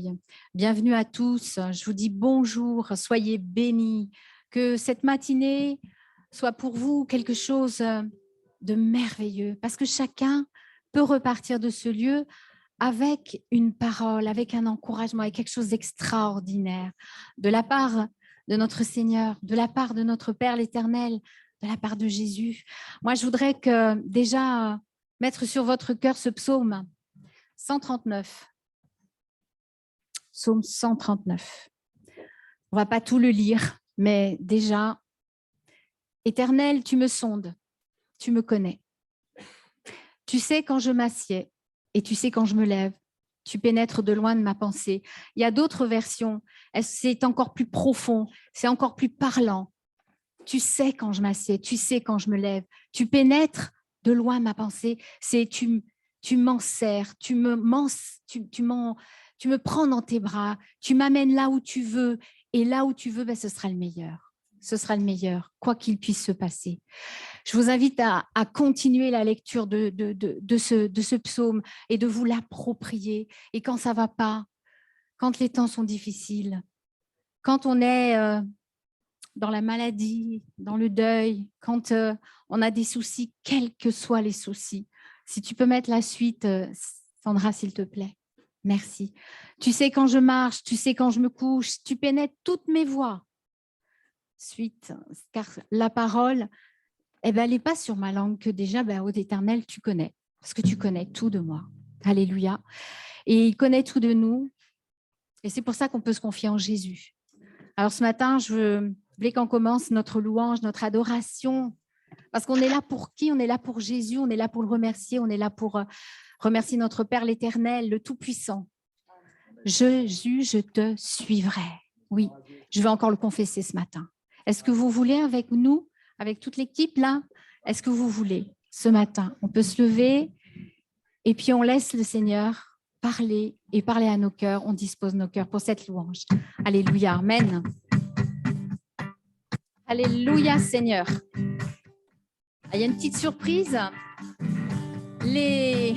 accueille. Bienvenue à tous. Je vous dis bonjour, soyez bénis. Que cette matinée soit pour vous quelque chose de merveilleux, parce que chacun peut repartir de ce lieu avec une parole, avec un encouragement, avec quelque chose d'extraordinaire de la part de notre Seigneur, de la part de notre Père l'Éternel, de la part de Jésus. Moi, je voudrais déjà mettre sur votre cœur ce psaume 139. Psaume 139. On ne va pas tout le lire, mais déjà, Éternel, tu me sondes, tu me connais. Tu sais quand je m'assieds et tu sais quand je me lève. Tu pénètres de loin de ma pensée. Il y a d'autres versions, c'est encore plus profond, c'est encore plus parlant. Tu sais quand je m'assieds, tu sais quand je me lève. Tu pénètres de loin ma pensée, c'est tu m'enserres, tu me prends dans tes bras, tu m'amènes là où tu veux, et là où tu veux, ce sera le meilleur. Ce sera le meilleur, quoi qu'il puisse se passer. Je vous invite à continuer la lecture de ce psaume et de vous l'approprier. Et quand ça ne va pas, quand les temps sont difficiles, quand on est dans la maladie, dans le deuil, quand on a des soucis, quels que soient les soucis, si tu peux mettre la suite, Sandra, s'il te plaît. Merci. Tu sais quand je marche, tu sais quand je me couche, tu pénètres toutes mes voies. Suite, car la parole, elle n'est pas sur ma langue que déjà, ô Éternel, tu connais, parce que tu connais tout de moi. Alléluia. Et il connaît tout de nous. Et c'est pour ça qu'on peut se confier en Jésus. Alors ce matin, je voulais qu'on commence notre louange, notre adoration, parce qu'on est là pour qui? On est là pour Jésus, on est là pour le remercier, on est là pour remercier notre Père l'Éternel, le Tout-Puissant. Jésus, je te suivrai. Oui, je vais encore le confesser ce matin. Est-ce que vous voulez avec nous, avec toute l'équipe là? Est-ce que vous voulez ce matin? On peut se lever et puis on laisse le Seigneur parler et parler à nos cœurs. On dispose nos cœurs pour cette louange. Alléluia, amen. Alléluia, Seigneur. Il y a une petite surprise. Les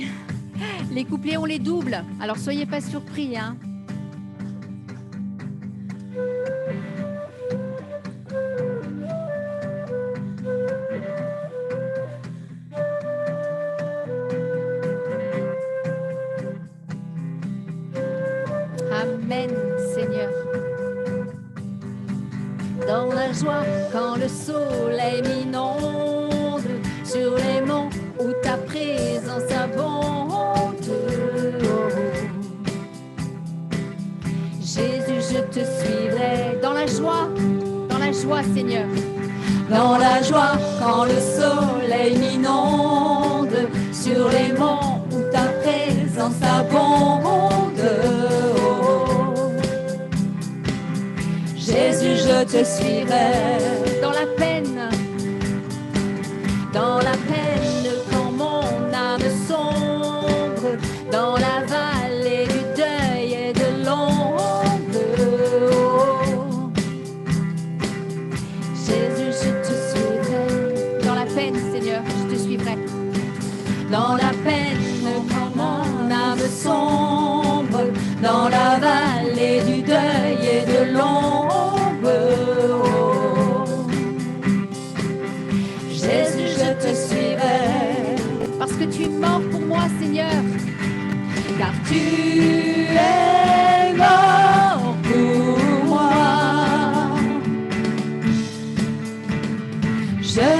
couplets, on les double. Alors, soyez pas surpris. Hein. Amen, Seigneur. Dans la joie, quand le soleil m'inonde, sur les monts où ta présence abonde. Jésus, je te suivrai dans la joie, Seigneur. Dans la joie, quand le soleil m'inonde, sur les monts où ta présence abonde. Jésus, je te suivrai dans la peine, quand mon âme sombre, dans la vallée du deuil et de l'ombre. Jésus, je te suivrai dans la peine, Seigneur, je te suivrai. Dans la peine, quand mon âme sombre, dans la vallée du deuil et de l'ombre. Jésus, je te suivrai, parce que tu es mort pour moi, Seigneur, car tu es mort pour moi. Je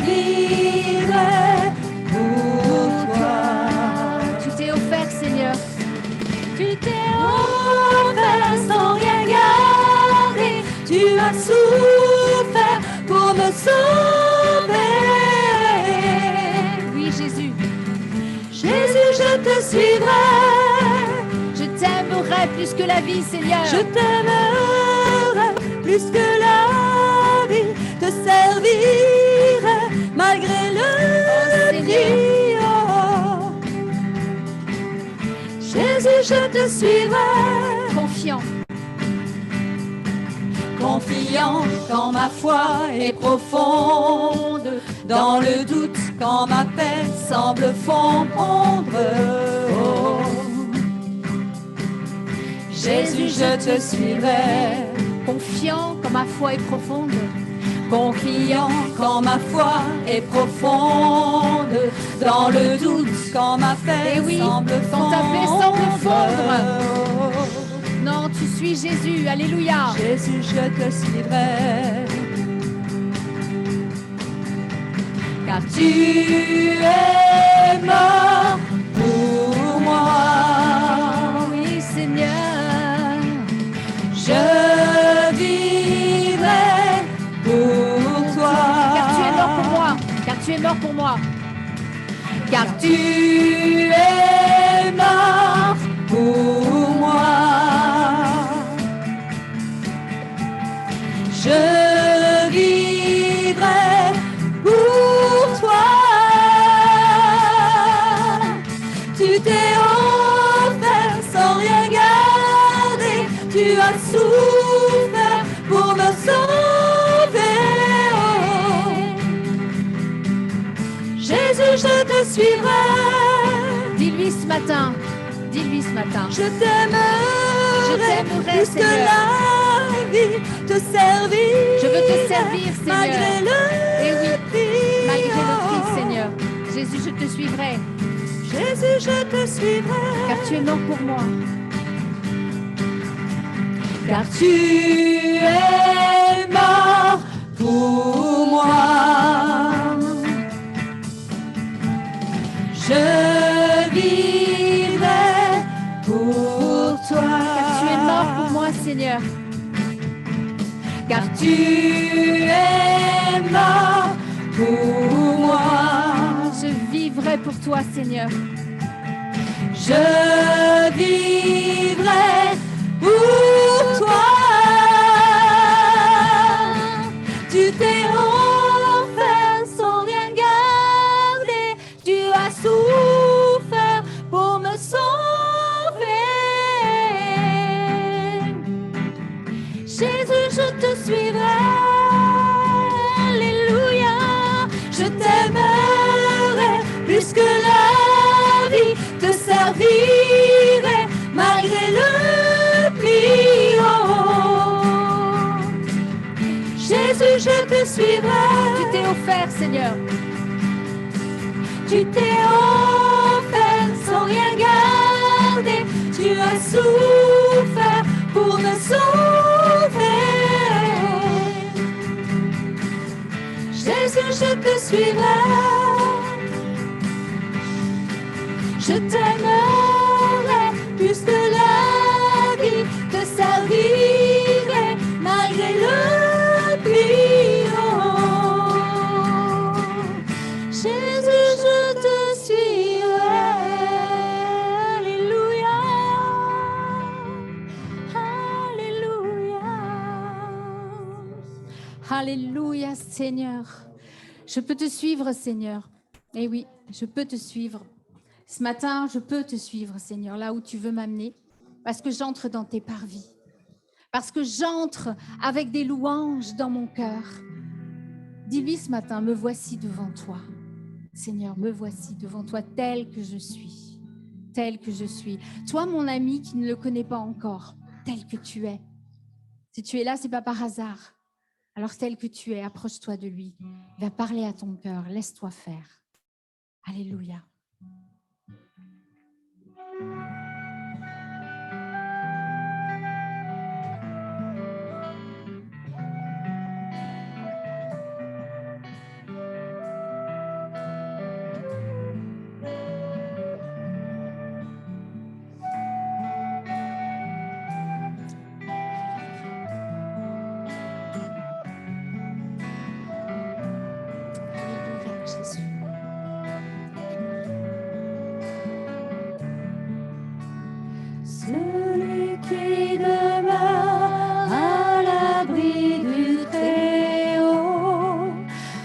vivrai pour toi. Tu t'es offert, Seigneur. Tu t'es offert sans rien garder. Tu as souffert pour me sauver. Oui, Jésus. Jésus, je te suivrai. Je t'aimerai plus que la vie, Seigneur. Je t'aimerai plus que la vie. Te servirai malgré le prix. Oh. Jésus, je te suivrai. Confiant. Confiant quand ma foi est profonde, dans le doute quand ma paix semble fondre. Oh. Jésus, je te suivrai. Confiant quand ma foi est profonde. Confiant quand ma foi est profonde, dans le doute quand ma paix semble fondre. Quand ta paix semble fondre. Non, tu suis Jésus, alléluia. Jésus, je te suivrai. Car tu es mort pour moi. Oui, Seigneur. Je vivrai pour toi. Car tu es mort pour moi. Car tu es mort pour moi. Car tu es mort pour moi. Je vivrai pour toi. Tu t'es offert sans rien garder. Tu as souffert pour me sauver. Jésus, je te suivrai. Dis-lui ce matin. Dis-lui ce matin. Je t'aimerai plus que la vie, te servir. Je veux te servir, Seigneur. Malgré le prix. Malgré le prix, Seigneur. Jésus, je te suivrai. Jésus, je te suivrai. Car tu es mort pour moi. Car tu es mort pour moi. Je vivrai pour toi. Car tu es mort pour moi, Seigneur. Car tu es mort pour moi. Je vivrai pour toi, Seigneur. Je vivrai pour toi. Tu t'es offert sans rien garder. Tu as souffert pour me sauver. Jésus, je te suivrai. Alléluia. Je t'aimerai plus que la vie. Te servirai malgré le prix. Oh. Jésus, je te suivrai. Tu t'es offert, Seigneur. Tu t'es offert sans rien garder. Tu as souffert pour me sauver. Jésus, je te suivrai. Je t'aimerai plus que la vie. Te servirai malgré le prix. Oh. Jésus, je te suivrai. Alléluia. Alléluia. Alléluia, Seigneur. Je peux te suivre, Seigneur. Eh oui, je peux te suivre. Ce matin, je peux te suivre, Seigneur, là où tu veux m'amener, parce que j'entre dans tes parvis, parce que j'entre avec des louanges dans mon cœur. Dis-lui ce matin, me voici devant toi. Seigneur, me voici devant toi tel que je suis, tel que je suis. Toi, mon ami qui ne le connaît pas encore, tel que tu es. Si tu es là, ce n'est pas par hasard. Alors, tel que tu es, approche-toi de lui. Il va parler à ton cœur, laisse-toi faire. Alléluia. Celui qui demeure à l'abri du Très-Haut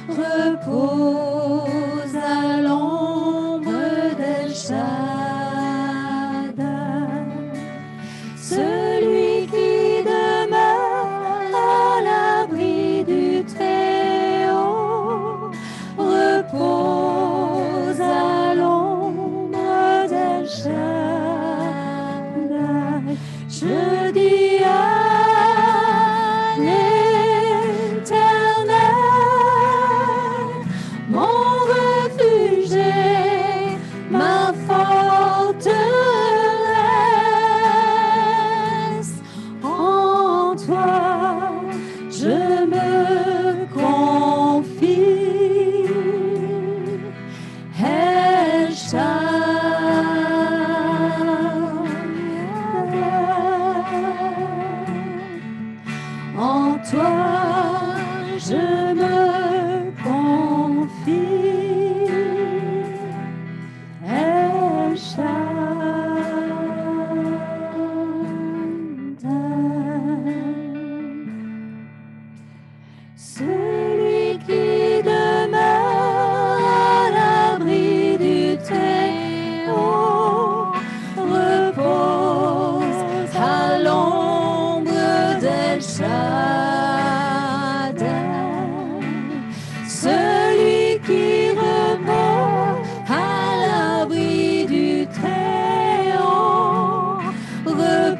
repose à l'ombre d'El Shaddai. Celui qui demeure à l'abri du Très-Haut repose à l'ombre d'El Shaddai. Je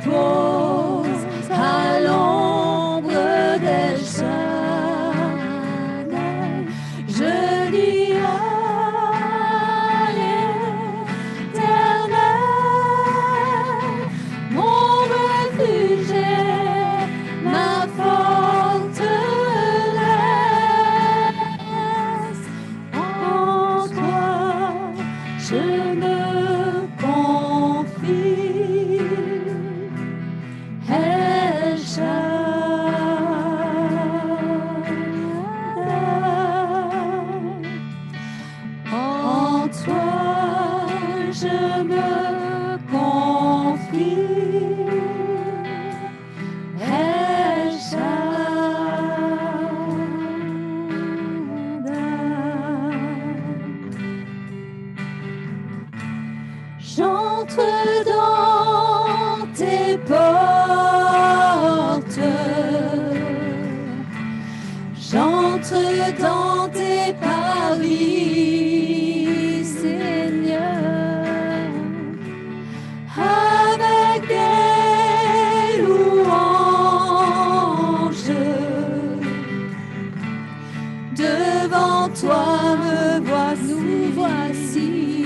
repose à l'ombre d'El Shaddai. Je dis à l'Éternel, mon refuge est ma forteresse. En toi je me confie. El Shaddai. En toi je me confie. El Shaddai. J'entre dans tes portes, j'entre dans tes parvis, Seigneur, avec des louanges. Devant toi me voici, nous voici.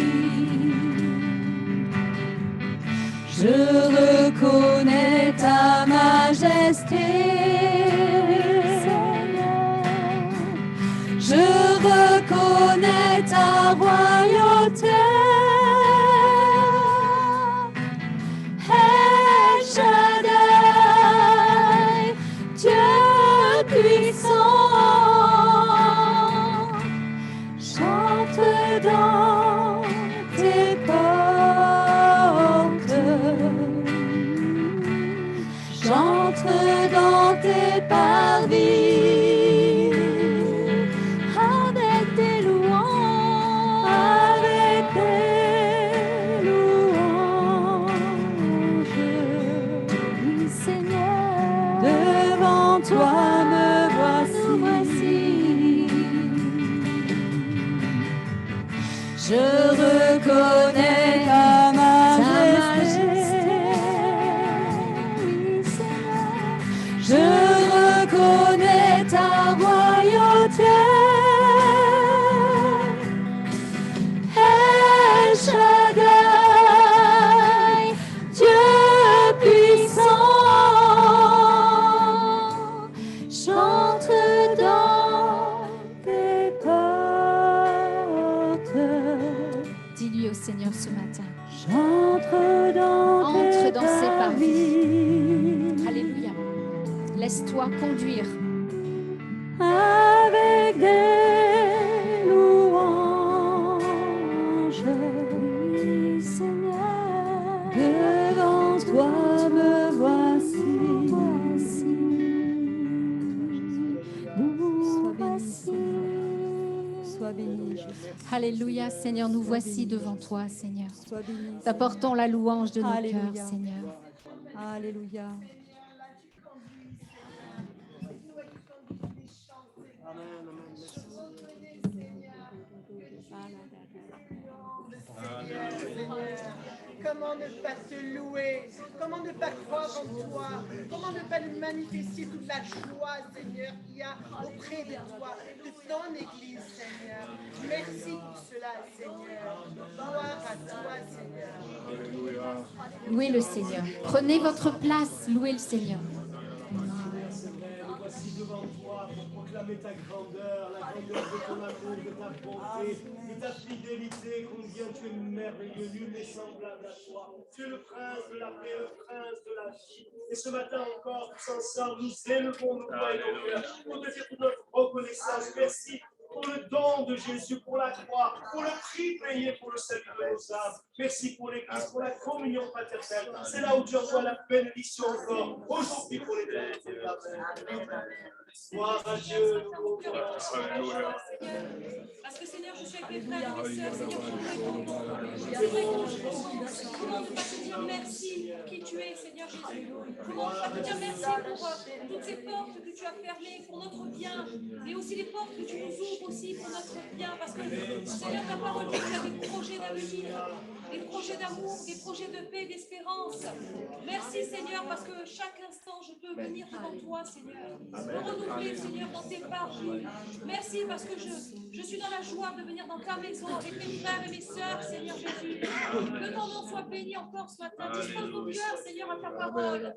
Je reconnais ta majesté, Seigneur. Je reconnais ta royauté. El Shaddai, Dieu puissant, j'entre dans tes portes, j'entre dans tes parvis, avec des louanges, avec des louanges. Oui, Seigneur, devant toi me voici. Je reconnais ta majesté. Oui, Seigneur. Je reconnais ta royauté. El Shaddai, Dieu puissant, j'entre dans tes portes. Dis-lui au Seigneur ce matin. J'entre Entre dans ses parvis. Alléluia. Laisse-toi conduire. Avec des louanges, oui, Seigneur, devant toi me voici. Nous voici. Sois béni, Jésus. Alléluia, Seigneur, nous voici devant toi, Seigneur. T'apportons la louange de nos Alléluia. cœurs, Seigneur. Alléluia. Comment ne pas te louer? Comment ne pas croire en toi? Comment ne pas nous manifester toute la joie, Seigneur, qu'il y a auprès de toi, de ton Église, Seigneur. Merci pour cela, Seigneur. Gloire à toi, Seigneur. Louez le Seigneur. Prenez votre place, louez le Seigneur. Voici devant toi pour proclamer ta grandeur, la grandeur de ton amour, de ta bonté, de ta fidélité, combien tu es merveilleux, nul n'est semblable à toi. Tu es le prince de la paix, le prince de la vie. Et ce matin encore, tous ensemble, nous élevons nos voix et nos cœurs pour te dire toute notre reconnaissance. Merci pour le don de Jésus, pour la croix, pour le prix payé pour le salut de nos âmes. Merci pour l'Église, pour la communion fraternelle. C'est là où tu envoies la bénédiction encore, aujourd'hui pour l'éternité. Amen. Gloire à Dieu. Parce que Seigneur, je suis avec mes frères et mes sœurs, Seigneur, pour te répondre. C'est vrai que comment ne pas te dire merci pour qui tu es, Seigneur Jésus. Comment ne pas te dire merci pour toutes ces portes que tu as fermées pour notre bien, mais aussi les portes que tu nous ouvres, aussi pour notre bien, parce que Seigneur, ta parole dit que tu as des projets d'avenir, des projets d'amour, des projets de paix, d'espérance. Merci Seigneur, parce que chaque instant, je peux venir devant toi, Seigneur, me renouveler, Seigneur, dans tes parvis. Merci parce que je suis dans la joie de venir dans ta maison avec mes frères et mes sœurs, Seigneur Jésus. Que ton nom soit béni encore ce matin. Dispose nos cœurs, Seigneur, à ta parole.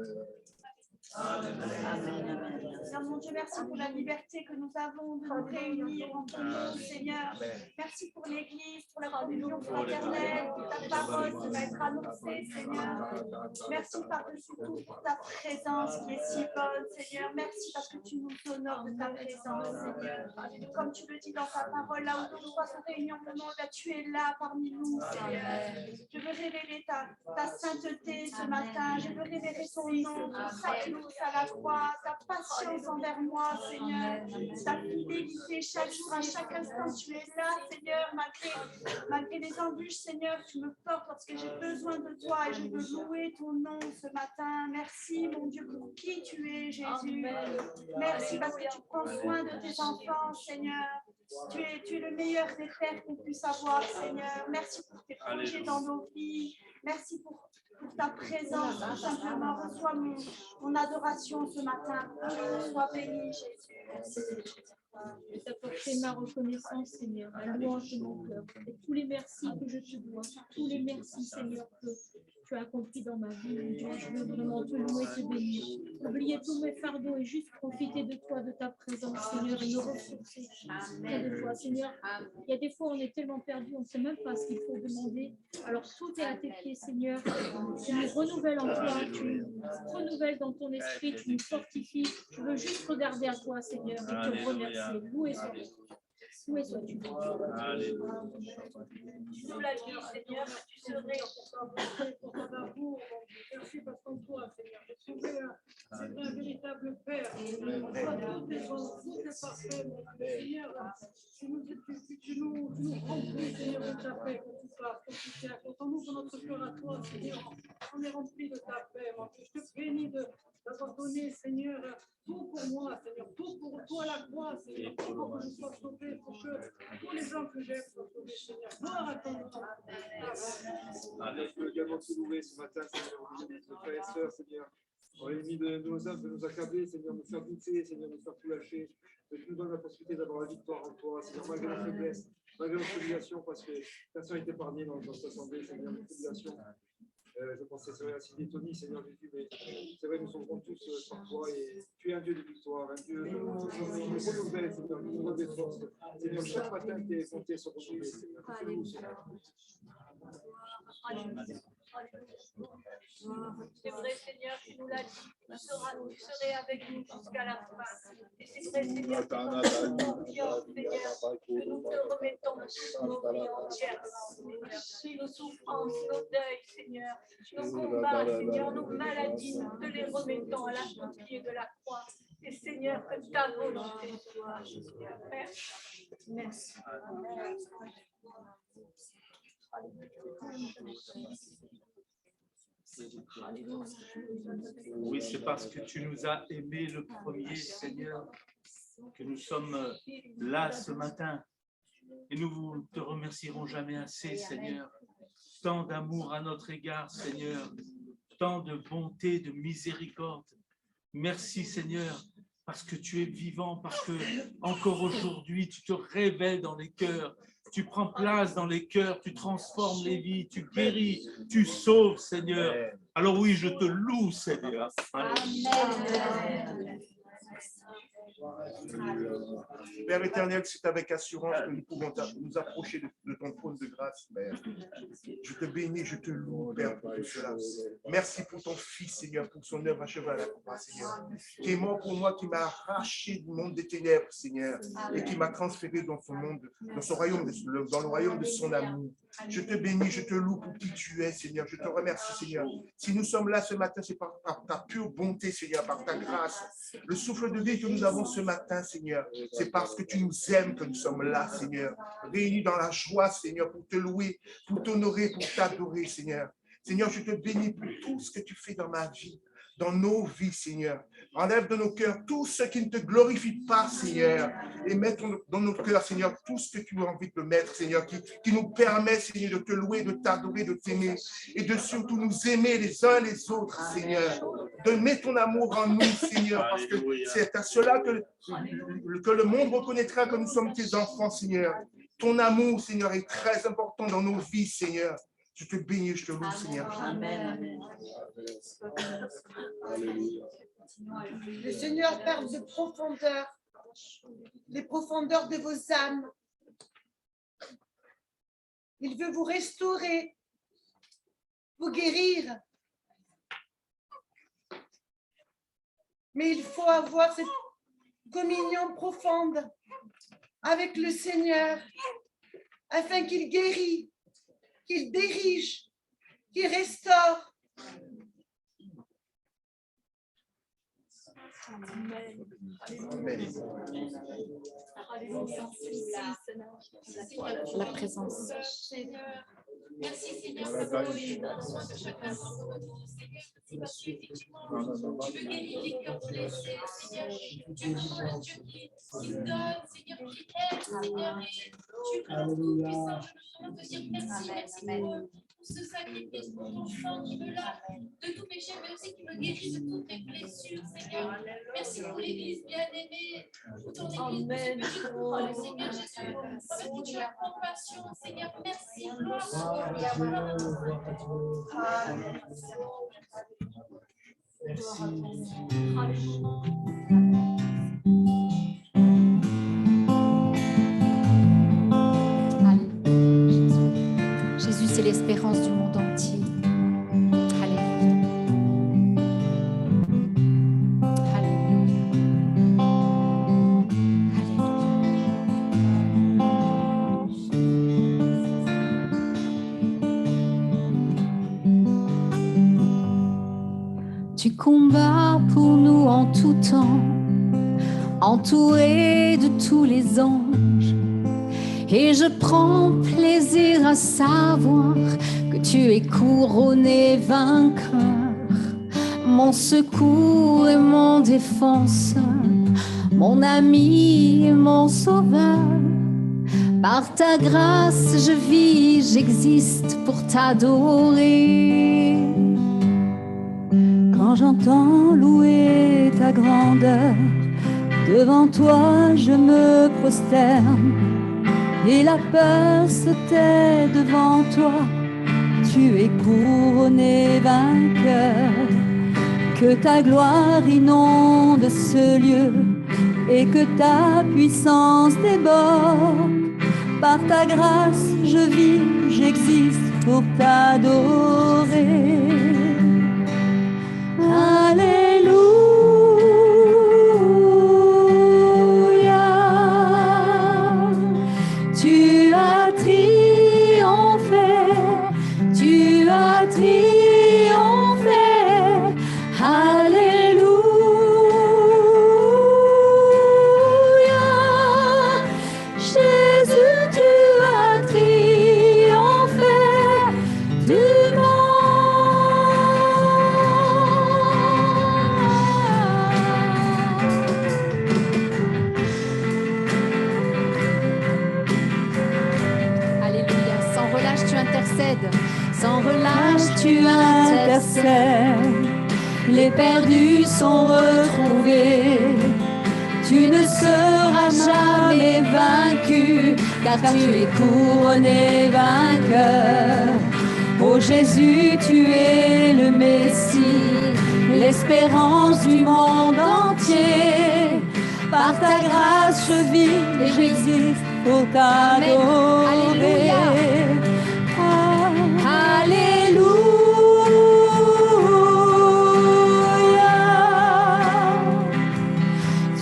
Seigneur mon Dieu, merci pour la liberté que nous avons de nous réunir en ton nom, Seigneur. Merci pour l'Église, pour la communion fraternelle, pour ta parole qui va être annoncée, Seigneur. Merci par-dessus tout pour ta présence qui est si bonne, Seigneur. Merci parce que tu nous honores de ta présence, Seigneur. Comme tu le dis dans ta parole, là où nous trois se réunissons en ton nom, là, tu es là parmi nous, Seigneur. Je veux révéler ta sainteté ce matin. Je veux révéler ton nom, ton sacrifice à la croix, ta patience envers moi, Seigneur, ta fidélité chaque jour, à chaque instant, tu es là, Seigneur, malgré les embûches, Seigneur, tu me portes lorsque j'ai besoin de toi et je veux louer ton nom ce matin. Merci, mon Dieu, pour qui tu es, Jésus. Merci parce que tu prends soin de tes enfants, Seigneur. Tu es le meilleur des pères qu'on puisse avoir, Seigneur. Merci pour tes projets dans nos vies. Merci pour ta présence, tout simplement. Reçois mon adoration ce matin. Sois béni, Jésus. Je t'apporter ma reconnaissance, Seigneur, la louange de mon cœur. Et tous les merci que je te dois, tous les merci, Seigneur, que tu as accomplis dans ma vie. Mon Dieu, je veux vraiment te louer, te bénir. Oublier tous mes fardeaux et juste profiter de toi, de ta présence, Seigneur, et me ressourcer de toi, Seigneur. Il y a des fois, on est tellement perdu, on ne sait même pas ce qu'il faut demander. Alors, tout est à tes pieds, Seigneur. Tu nous renouvelles en toi, tu nous renouvelles dans ton esprit, tu nous fortifies. Je veux juste regarder à toi, Seigneur, et te remercier. Loué sois-tu. Loué sois-tu. Tu nous l'as dit, Seigneur, tu serais pour ton amour. Merci parce qu'en toi, Seigneur, j'ai trouvé un véritable Père. Tout est parfait, Seigneur. Tu nous remplis, Seigneur, de ta paix, que tu passes, que tu tiens. Quand on ouvre notre cœur à toi, Seigneur, on est rempli de ta paix. Je te bénis d'avoir donné, Seigneur, tout pour moi, Seigneur, tout pour toi la croix, Seigneur, tout pour que je sois sauvé, pour que tous les gens que j'aime soient sauvés, Seigneur. Gloire à ton nom. Je veux également te louer ce matin, Seigneur, nos frères et sœurs, Seigneur. On est mis de nos âmes, de nous accabler, Seigneur, de nous faire douter, Seigneur, de nous faire tout lâcher. Que tu nous donnes la possibilité d'avoir la victoire en toi, Seigneur, malgré nos faiblesses, malgré nos tribulations, parce que personne n'est épargné dans cette assemblée, Seigneur, nos tribulations. Je pense que c'est vrai, Sylvie, Tony, Seigneur Jésus, mais c'est vrai, nous sommes tous par toi et tu es un Dieu de victoire, un Dieu qui nous renouvelle, Seigneur, qui nous donne des forces. Seigneur, chaque matin, tu es compté sur ton Seigneur. C'est vrai, Seigneur, tu nous l'as dit, tu serais avec nous jusqu'à la fin. Et c'est vrai, Seigneur, que nous sommes confiants, Seigneur, que nous te remettons nos vies entièrement, Seigneur. Nos souffrances, nos deuils, Seigneur, nos combats, Seigneur, nos maladies, nous te les remettons à la pied de la croix. Et Seigneur, que ta volonté soit, Seigneur. Merci. Merci. Oui, c'est parce que tu nous as aimés le premier, Seigneur, que nous sommes là ce matin. Et nous ne te remercierons jamais assez, Seigneur. Tant d'amour à notre égard, Seigneur. Tant de bonté, de miséricorde. Merci, Seigneur, parce que tu es vivant, parce que encore aujourd'hui, tu te révèles dans les cœurs. Tu prends place dans les cœurs, tu transformes les vies, tu guéris, tu sauves, Seigneur. Alors oui, je te loue, Seigneur. Amen. Père éternel, c'est avec assurance que nous pouvons nous approcher de ton trône de grâce, Père. Je te bénis, je te loue, Père, pour tout cela. Merci pour ton Fils, Seigneur, pour son œuvre achevée à la croix, Seigneur. Qui est mort pour moi, qui m'a arraché du monde des ténèbres, Seigneur, et qui m'a transféré dans son monde, dans son royaume, dans le royaume de son amour. Je te bénis, je te loue pour qui tu es, Seigneur. Je te remercie, Seigneur. Si nous sommes là ce matin, c'est par ta pure bonté, Seigneur, par ta grâce. Le souffle de vie que nous avons ce matin, Seigneur, c'est parce que tu nous aimes que nous sommes là, Seigneur. Réunis dans la joie, Seigneur, pour te louer, pour t'honorer, pour t'adorer, Seigneur. Seigneur, je te bénis pour tout ce que tu fais dans ma vie. dans nos vies, Seigneur. Enlève de nos cœurs tout ce qui ne te glorifie pas, Seigneur. Et mets dans nos cœurs, Seigneur, tout ce que tu as envie de mettre, Seigneur, qui nous permet, Seigneur, de te louer, de t'adorer, de t'aimer et de surtout nous aimer les uns les autres, Seigneur. De mettre ton amour en nous, Seigneur, parce que c'est à cela que le monde reconnaîtra que nous sommes tes enfants, Seigneur. Ton amour, Seigneur, est très important dans nos vies, Seigneur. Je te bénis, je te loue, Seigneur. Amen. Le Seigneur parle de profondeur, les profondeurs de vos âmes. Il veut vous restaurer, vous guérir. Mais il faut avoir cette communion profonde avec le Seigneur afin qu'il guérisse, qu'il dirige, qu'il restaure. Amen. La présence. Merci Seigneur pour prendre soin de chacun d'entre nous, Seigneur. Merci parce qu'effectivement, tu veux guérir les cœurs blessés, Seigneur. Tu es un Dieu qui donne, Seigneur, qui aide, Seigneur. Et tu es le Tout-Puissant. Je veux vraiment te dire merci, merci pour ce sacrifice, pour ton sang qui me lave de tout péché, mais aussi qui me guérit de toutes mes blessures, Seigneur. Merci pour l'Église bien-aimée, pour ton Église, pour ce que tu prends, Seigneur Jésus. Parce que tu as compassion, Seigneur. Merci. Jésus, c'est l'espérance du monde entier. Alléluia. Alléluia. Tu combats pour nous en tout temps, entouré de tous les anges. Et je prends plaisir à savoir que tu es couronné vainqueur, mon secours et mon défenseur, mon ami et mon sauveur. Par ta grâce, je vis, j'existe pour t'adorer. Quand j'entends louer ta grandeur, devant toi je me prosterne. Et la peur se tait devant toi, tu es couronné vainqueur. Que ta gloire inonde ce lieu et que ta puissance déborde. Par ta grâce, je vis, j'existe pour t'adorer. Alléluia. Tu as triomphé, tu as triomphé. Alléluia. Jésus, tu as triomphé du monde. Alléluia. Sans relâche, tu intercèdes. Sans relâche, tu intercèdes. Les perdus sont retrouvés. Tu ne seras jamais vaincu, car tu es couronné vainqueur. Ô Jésus, tu es le Messie, l'espérance du monde entier. Par ta grâce, je vis et j'existe pour t'adorer. Alléluia.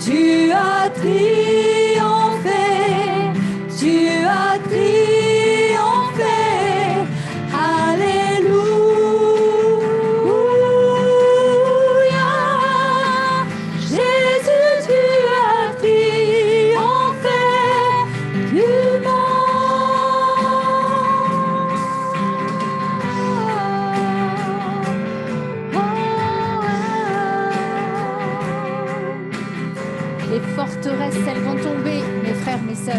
Tu as triomphé, tu as triomphé. Alléluia. Jésus, tu as triomphé du monde. Les forteresses, elles vont tomber, mes frères, mes sœurs.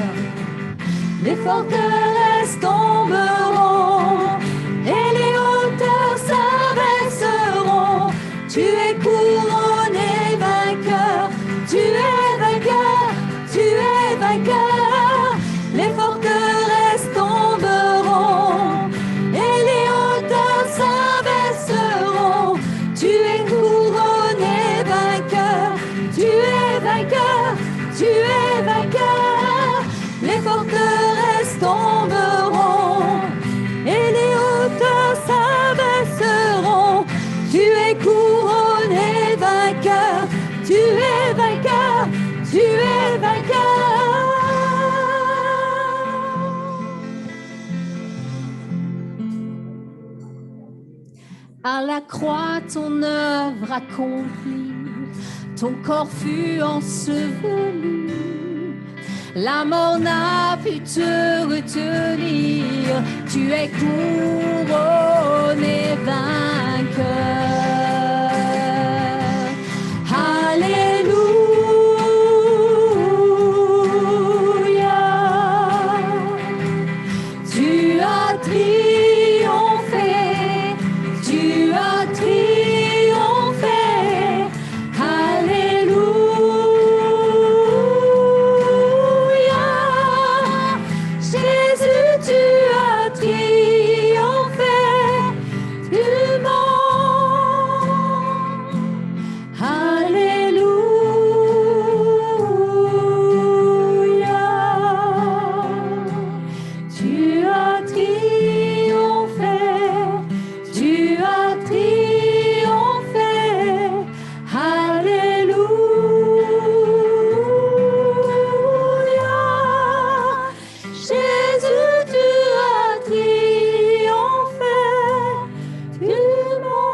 Les forteresses tomberont et les hauteurs s'abaisseront. Tu es couronné vainqueur, tu es vainqueur, tu es vainqueur. Les forteresses tomberont et les hauteurs s'abaisseront. Tu es couronné vainqueur, tu es vainqueur, tu es vainqueur. Les forteresses tomberont et les hauteurs s'abaisseront. Tu es couronné vainqueur, tu es vainqueur, tu es vainqueur. À la croix, ton œuvre accomplie, ton corps fut enseveli. La mort n'a pu te retenir, tu es couronné vainqueur. Alléluia, tu as triomphé, tu as triomphé. Alléluia, Jésus, tu as triomphé du monde. Alléluia, tu as triomphé, tu as triomphé. Alléluia, Jésus, tu as triomphé du monde.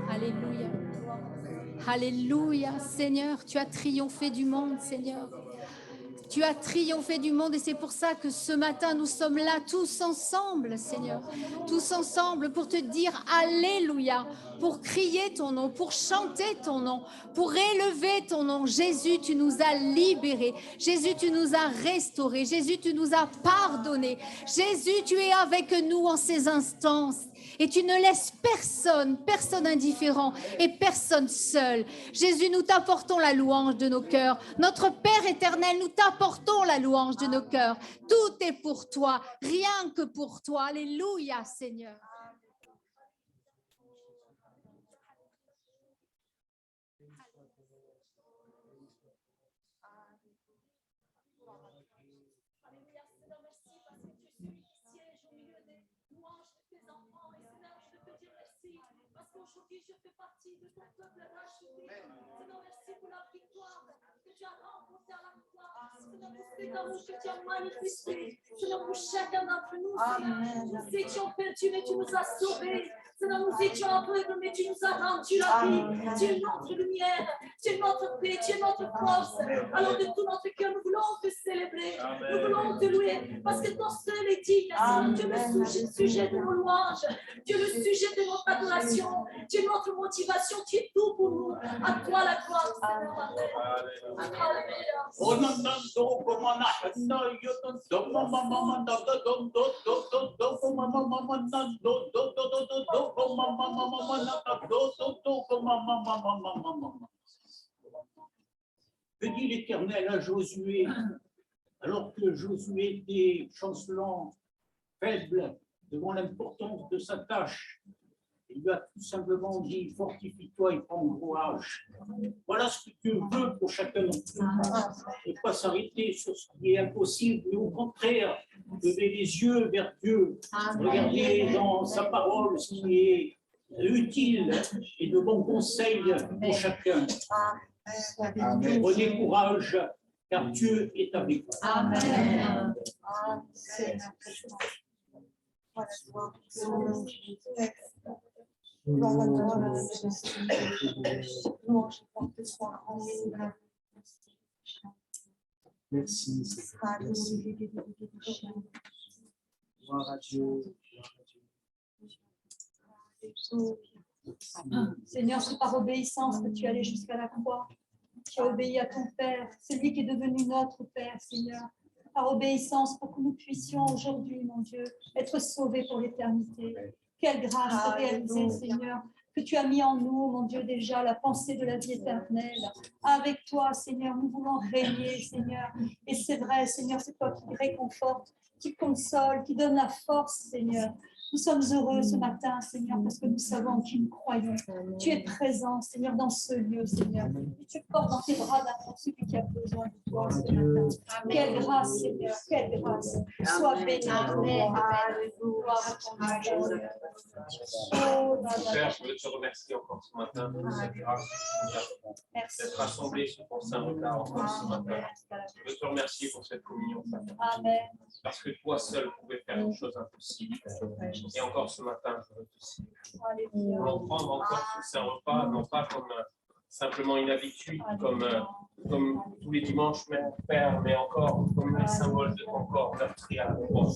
Alléluia. Alléluia, Seigneur, tu as triomphé du monde, Seigneur. Tu as triomphé du monde et c'est pour ça que ce matin, nous sommes là tous ensemble, Seigneur. Tous ensemble pour te dire Alléluia, pour crier ton nom, pour chanter ton nom, pour élever ton nom. Jésus, tu nous as libérés. Jésus, tu nous as restaurés. Jésus, tu nous as pardonnés. Jésus, tu es avec nous en ces instants. Et tu ne laisses personne, personne indifférent et personne seul. Jésus, nous t'apportons la louange de nos cœurs. Notre Père éternel, nous t'apportons la louange de nos cœurs. Tout est pour toi, rien que pour toi. Alléluia, Seigneur. Aujourd'hui, je fais partie de ton peuple racheté. Seigneur, merci pour la victoire que tu as remportée à la croix. Seigneur, pour cet amour que tu as manifesté. Seigneur, pour chacun d'entre nous, Seigneur, nous étions perdus, mais tu nous as sauvés. Seigneur, nous étions aveugles, mais tu nous as rendu la vie. Tu es notre lumière, tu es notre paix, tu es notre force. Alors de tout notre cœur, nous voulons te célébrer. Nous voulons te louer, parce que ton seul est digne. Seigneur, tu es le sujet de nos louanges. Tu es le sujet de notre adoration. Tu es notre motivation, tu es tout pour nous. À toi la gloire, Seigneur. Que dit l'Éternel à Josué, alors que Josué était chancelant, faible, devant l'importance de sa tâche? Il lui a tout simplement dit, fortifie-toi et prends courage. Voilà ce que Dieu veut pour chacun d'entre nous. Ne pas s'arrêter sur ce qui est impossible, mais au contraire, lever les yeux vers Dieu, regarder dans sa parole ce qui est utile et de bons conseils pour chacun. Prenez courage, car Dieu est avec vous. Amen. Merci. Gloire à Dieu. Seigneur, c'est par obéissance que tu es allé jusqu'à la croix. Tu as obéi à ton Père, celui qui est devenu notre Père, Seigneur. Par obéissance pour que nous puissions aujourd'hui, mon Dieu, être sauvés pour l'éternité. Quelle grâce de réaliser, Seigneur, que tu as mis en nous, mon Dieu, déjà la pensée de la vie éternelle. Avec toi, Seigneur, nous voulons régner, Seigneur. Et c'est vrai, Seigneur, c'est toi qui réconforte, qui console, qui donne la force, Seigneur. Nous sommes heureux ce matin, Seigneur, parce que nous savons en qui nous croyons. Tu es présent, Seigneur, dans ce lieu, Seigneur. Et tu portes dans tes bras n'importe celui qui a besoin de toi ce matin. Quelle grâce, Seigneur, quelle grâce. Sois béni. Amen. Gloire à ton nom. Père, je veux te remercier encore ce matin pour cette grâce d'être rassemblés sur ton saint regard encore ce matin. Je veux te remercier pour cette communion. Amen. Parce que toi seul pouvais faire une chose impossible. Et encore ce matin, je veux te citer. Nous voulons prendre encore ce saint repas, non pas comme simplement une habitude, comme tous les dimanches, même Père, mais encore comme les symboles de ton corps meurtri à la croix,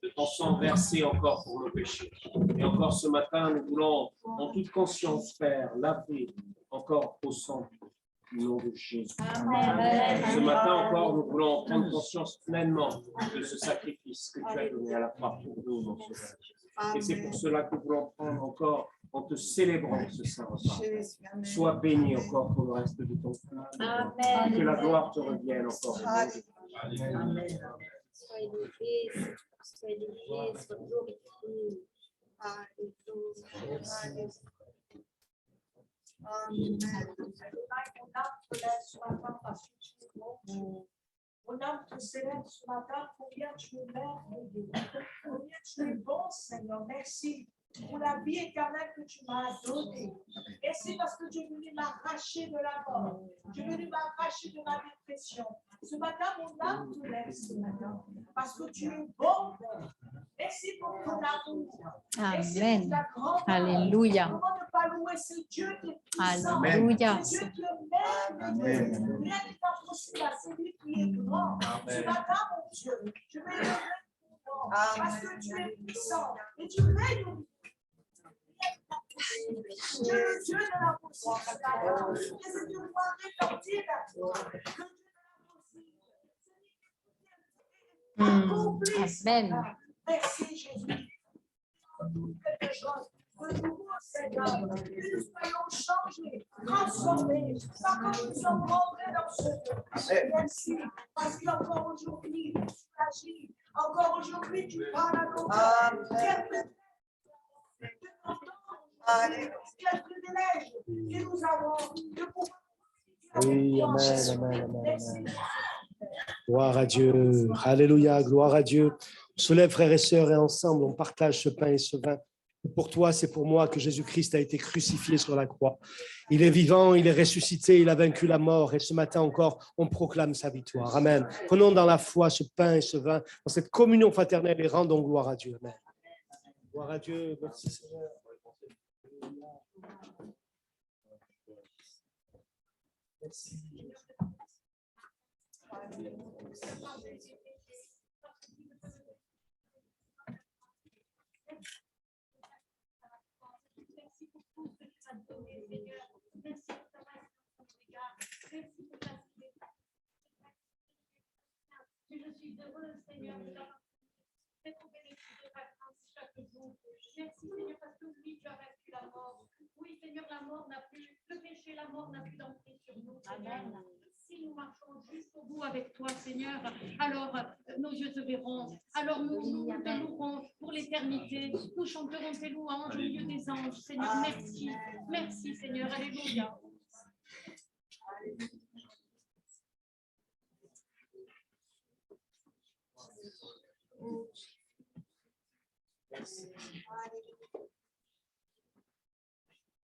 de ton sang versé encore pour nos péchés. Et encore ce matin, nous voulons, en toute conscience, Père, laver encore au sang du nom de Jésus. Ce matin encore, nous voulons prendre conscience pleinement de ce sacrifice que tu as donné à la croix pour nous, mon Sauveur. Et c'est pour cela que nous voulons prendre encore en te célébrant ce saint repas. Sois béni encore pour le reste de ton temps. Que la gloire te revienne encore. Amen. Sois élevé, sois glorifié. Alléluia. Mon âme te célèbre ce matin, combien tu es merveilleux, combien tu es bon, Seigneur. Merci pour la vie éternelle que tu m'as donnée. Merci parce que tu es venu m'arracher de la mort. Tu es venu m'arracher de ma dépression. Ce matin, mon âme te lève ce matin parce que tu es bon. Merci pour ton amour. Amen. Alléluia. Comment ne pas louer ce Dieu qui est puissant, Alléluia. ce Dieu qui est merveilleux. Rien n'est impossible à celui qui est grand. Ce matin, mon Dieu, je vais lever ton nom parce que tu es puissant et tu règnes. Dieu, le Dieu de la possibilité, et c'est une foi rétortive, Amen. Merci Jésus. Quelque chose de nouveau, Seigneur, que nous soyons changés, transformés, parce que nous sommes rentrés dans ce lieu. Merci, parce qu'encore aujourd'hui, tu agis, encore aujourd'hui, tu parles à nos cœurs. Quel privilège que nous avons de pouvoir. Oui, amen, amen, amen. Gloire à Dieu. Alléluia, gloire à Dieu. On se lève, frères et sœurs, et ensemble, on partage ce pain et ce vin. Pour toi, c'est pour moi que Jésus-Christ a été crucifié sur la croix. Il est vivant, il est ressuscité, il a vaincu la mort. Et ce matin encore, on proclame sa victoire. Amen. Prenons dans la foi ce pain et ce vin, dans cette communion fraternelle, et rendons gloire à Dieu. Amen. Gloire à Dieu. Merci Seigneur. Merci. Je suis heureuse, Seigneur, d'être au bénéfice de ta grâce chaque jour. Merci, Seigneur, parce que oui, tu as vaincu la mort. Oui, Seigneur, la mort n'a plus, le péché, la mort n'a plus d'emprise sur nous, Seigneur. Si nous marchons jusqu'au bout avec toi, Seigneur, alors nos yeux te verront. Alors nous te louerons pour l'éternité. Nous chanterons tes louanges au milieu des anges. Seigneur, merci. Merci, Seigneur. Alléluia.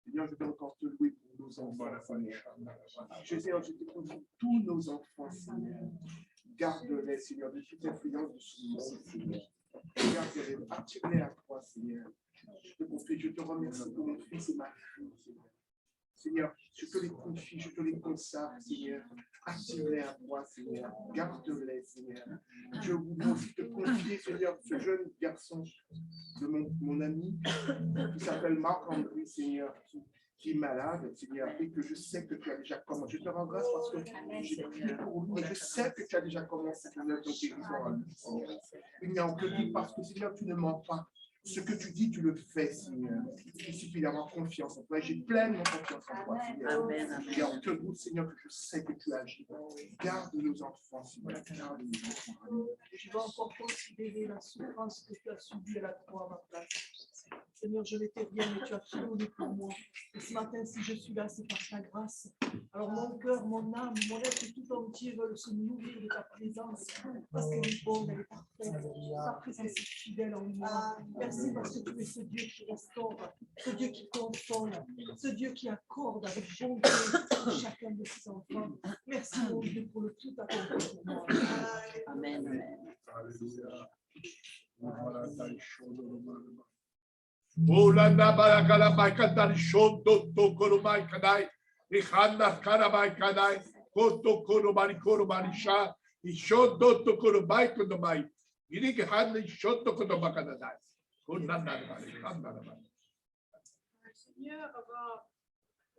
Seigneur, je vais encore te louer pour nos enfants, Seigneur. Je te prie tous nos enfants, Seigneur. Garde-les, Seigneur, de toute influence de ce monde, Seigneur. Garde-les, attire-les à toi, Seigneur. Je te confie, je te remercie pour mon fils et ma fille, Seigneur. Seigneur, je te les confie, je te les consacre, Seigneur. Attire-les à toi, Seigneur. Garde-les, Seigneur. Je voudrais aussi te confier, Seigneur, ce jeune garçon de mon ami qui s'appelle Marc-André, Seigneur, qui est malade, Seigneur, et que je sais que tu as déjà commencé. Je te rends grâce parce que j'ai prié pour lui, mais je sais que tu as déjà commencé ton œuvre de guérison à lui, Seigneur. Il n'y a aucun doute parce que, Seigneur, tu ne mens pas. Ce que tu dis, tu le fais, Seigneur. J'ai suffisamment confiance en toi. J'ai pleinement confiance en toi, Seigneur. Amen. Il n'y a aucun doute, Seigneur, que je sais que tu agis. Garde nos enfants, Seigneur. Garde nos enfants. Et je vais encore considérer la souffrance que tu as subie à la croix à ma place. Seigneur, je n'étais rien, mais tu as tout donné pour moi. Et ce matin, si je suis là, c'est par ta grâce. Alors mon cœur, mon âme, mon être tout entier veulent se nourrir de ta présence. Parce qu'elle est bonne, elle est parfaite. Ta présence est fidèle en moi. Merci parce que tu es ce Dieu qui restaure, ce Dieu qui console, ce Dieu qui accorde avec bonté à chacun de ses enfants. Merci mon Dieu pour le tout accompli pour moi. Amen. Olanda barakala baikatari shondo tokoro baikanai, ihanda kara baikanai, koto koro barikoro barisha, ishondo tokoro baikono bai, irike handa ishondo kono bakanai, konanda barikanda bai. Le Seigneur va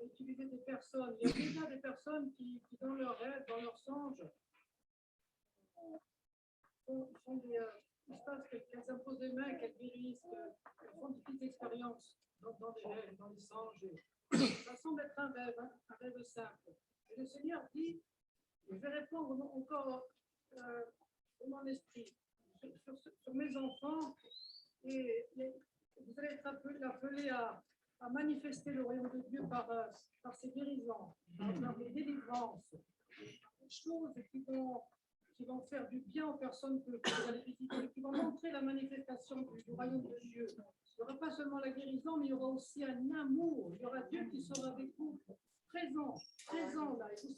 utiliser des personnes. Il y a déjà des personnes qui dans leurs rêves, dans leurs songes, font des qu'elles imposent des mains, qu'elles guérissent, qu'elles font des petites expériences dans des rêves, dans des songes. Ça semble être un rêve simple. Et le Seigneur dit, je vais répondre encore dans mon esprit sur mes enfants, et vous allez être appelés à manifester le royaume de Dieu par ces guérisons, par les délivrances, des choses qui vont faire du bien aux personnes que vous allez visiter, qui vont montrer la manifestation du royaume de Dieu. Il n'y aura pas seulement la guérison, mais il y aura aussi un amour. Il y aura Dieu qui sera avec vous, présent là. Et vous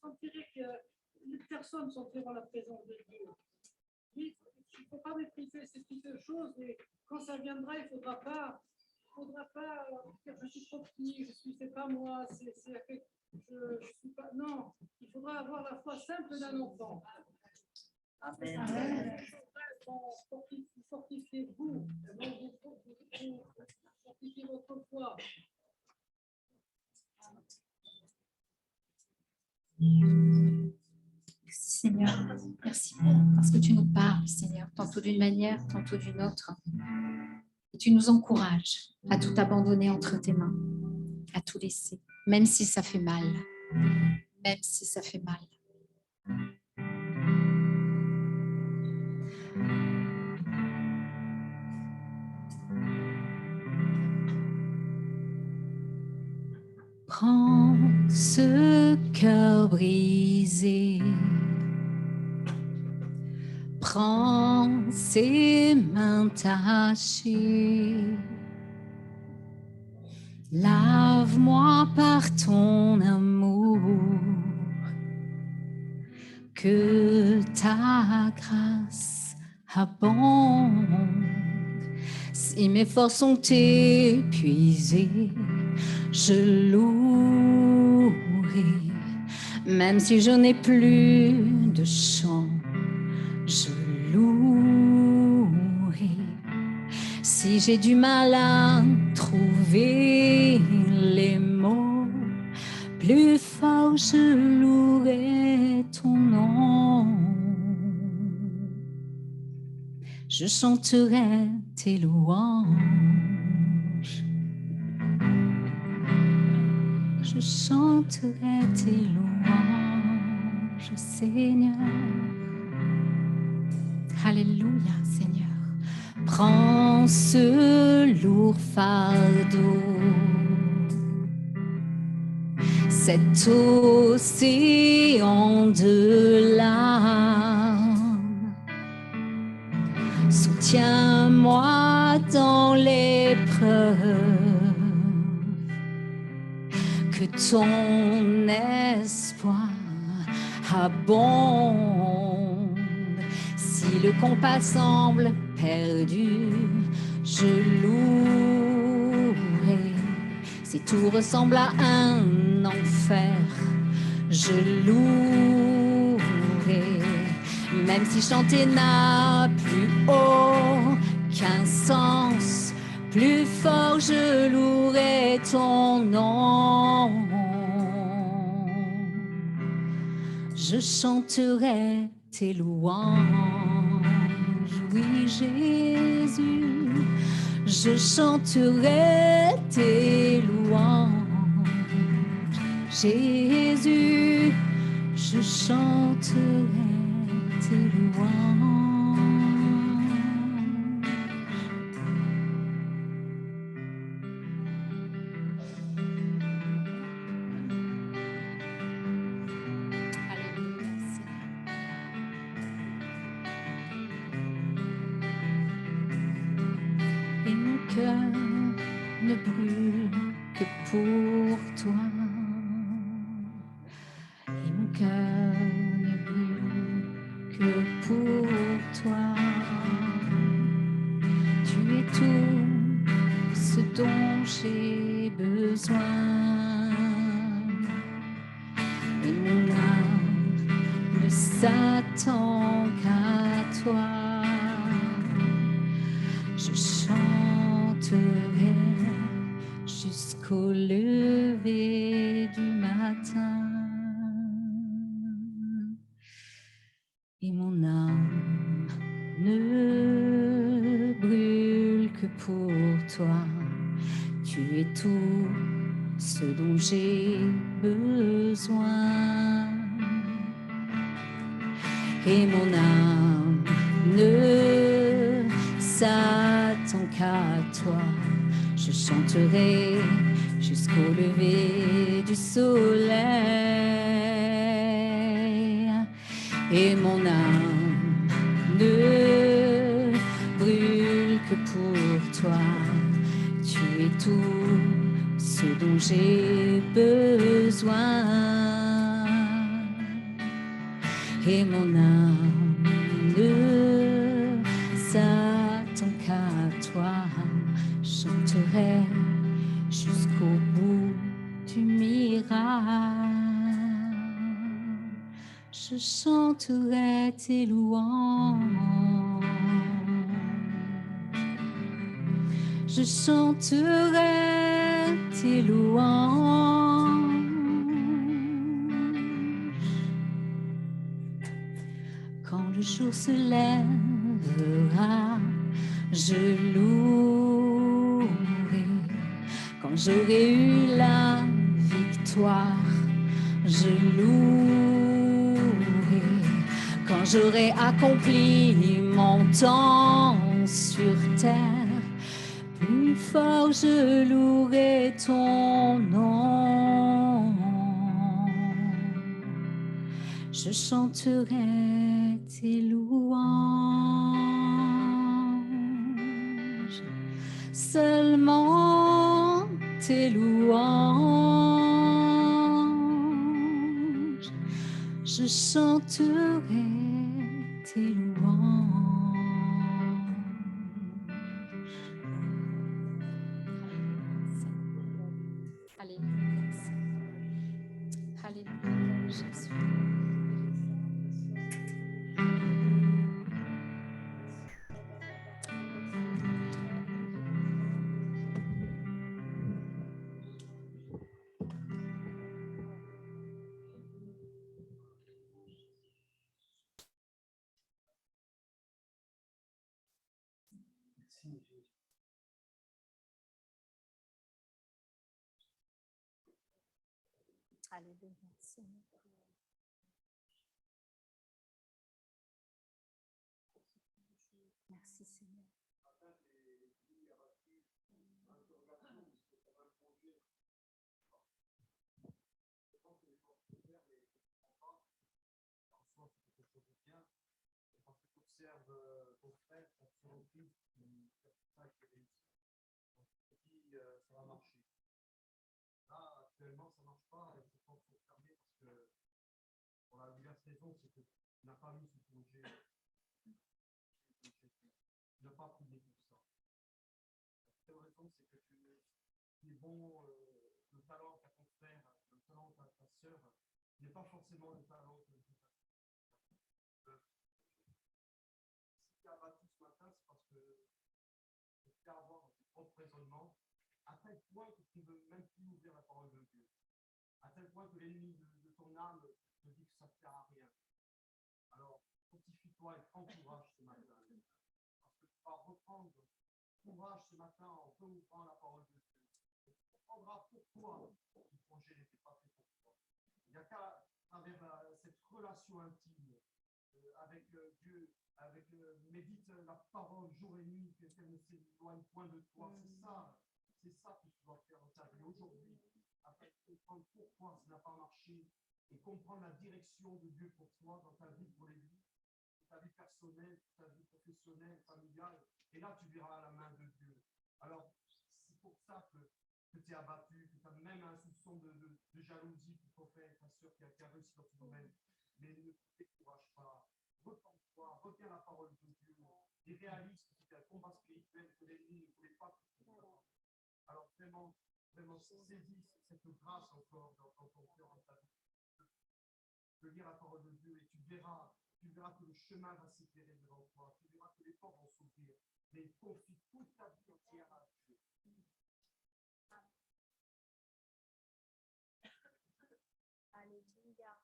sentirez que les personnes sentiront la présence de Dieu. Il ne faut pas mépriser ces petites choses, et quand ça viendra, il ne faudra pas dire je suis trop petit, c'est pas moi, je suis pas. Non, il faudra avoir la foi simple d'un enfant. Amen. Fortifiez-vous, fortifiez votre foi. Merci Seigneur, merci parce que tu nous parles, Seigneur, tantôt d'une manière, tantôt d'une autre. Et tu nous encourages à tout abandonner entre tes mains, à tout laisser, même si ça fait mal, même si ça fait mal. Prends ce cœur brisé, prends ces mains tachées, lave-moi par ton amour, que ta grâce abonde. Si mes forces sont épuisées, je louerai, même si je n'ai plus de chant, je louerai. Si j'ai du mal à trouver les mots, plus fort je louerai ton nom. Je chanterai tes louanges. Je chanterai tes louanges, Seigneur. Alléluia, Seigneur. Prends ce lourd fardeau, cet océan de larmes. Soutiens-moi dans l'épreuve, que ton espoir abonde. Si le compas semble perdu, je louerai Si tout ressemble à un enfer, je louerai. Même si chanter n'a plus aucun sens, plus fort je louerai ton nom. Je chanterai tes louanges, oui Jésus. Je chanterai tes louanges, Jésus. Je chanterai tes louanges. Et mon cœur ne brûle que pour toi. Et mon cœur ne brûle que pour toi. Tu es tout ce dont j'ai besoin. Et mon âme ne s'attend qu'à toi. Je chanterai jusqu'au lever du matin. Et mon âme ne brûle que pour toi. Tu es tout ce dont j'ai besoin. Et mon âme ne s'attend qu'à toi. Je chanterai jusqu'au lever du soleil. Et mon âme ne brûle que pour toi. Tu es tout ce dont j'ai besoin. Et mon âme ne s'attend qu'à toi. Chanterai jusqu'au bout du miracle. Je chanterai tes louanges. Je chanterai tes louanges. Quand le jour se lèvera, je louerai. Quand j'aurai eu la victoire, je louerai. Quand j'aurai accompli mon temps sur terre, plus fort je louerai ton nom. Je chanterai tes louanges, seulement tes louanges. Je chanterai tes louanges. Alléluia. Alléluia, Jésus. Alléluia, Seigneur. Merci, Seigneur. Ça va marcher. Là, actuellement, ça ne marche pas et je pense qu'il faut fermer parce que pour la diverse raison, c'est que tu n'as pas mis ce projet. Tu n'as pas prié pour ça. La seule raison, c'est que tu qui est bon, le talent qu'a ton frère, le talent qu'a ta sœur, n'est pas forcément le talent que tu as. Si tu es abattu ce matin, c'est parce que tu peux avoir ton propre raisonnement, à tel point que tu ne veux même plus ouvrir la parole de Dieu. À tel point que l'ennemi de ton âme te dit que ça ne sert à rien. Alors, fortifie-toi et prends courage ce matin. Parce que tu vas reprendre courage ce matin en ouvrant la parole de Dieu. Tu comprendras pourquoi le projet n'était pas fait pour toi. Il n'y a qu'à travers cette relation intime avec Dieu, médite la parole jour et nuit, qu'elle ne s'éloigne point de toi. C'est ça que tu dois faire dans ta vie aujourd'hui, afin de comprendre pourquoi ça n'a pas marché et comprendre la direction de Dieu pour toi dans ta vie pour l'Église, ta vie personnelle, ta vie professionnelle, familiale. Et là, tu verras la main de Dieu. Alors, c'est pour ça que tu es abattu, que tu as même un soupçon de jalousie pour ton frère et ta soeur qui a réussi dans ce domaine. Mais ne te décourage pas. Repends-toi, retiens la parole de Dieu et réalise que c'est un combat spirituel que l'ennemi ne voulait pas que tu fasses. Alors, vraiment, saisis cette grâce encore dans ton cœur, dans ta vie. De lire la parole de Dieu et tu verras que le chemin va s'éclairer devant toi. Tu verras que les portes vont s'ouvrir. Mais confie toute ta vie entière à Dieu. Alléluia.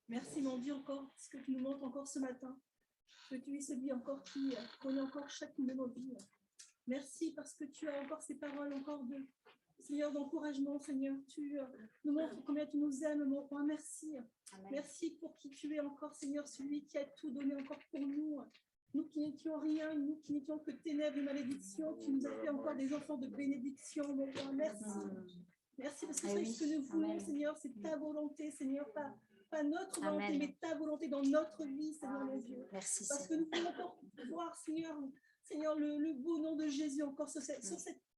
Merci mon Dieu encore, ce que tu nous montres encore ce matin. Que tu es celui encore qui connaît encore chacune de nos vies. Merci parce que tu as encore ces paroles encore de Seigneur d'encouragement, Seigneur. Tu nous montres combien tu nous aimes, mon roi. Merci. Amen. Merci pour qui tu es encore, Seigneur, celui qui a tout donné encore pour nous. Nous qui n'étions rien, nous qui n'étions que ténèbres et malédictions, tu nous as fait encore des enfants de bénédiction, mon roi. Merci. Merci parce que c'est ce que nous voulons, Seigneur, c'est ta volonté, Seigneur, pas notre volonté, Amen. Mais ta volonté dans notre vie, Seigneur mon Dieu. Merci, parce que nous pouvons encore voir, Seigneur, le beau nom de Jésus encore sur cette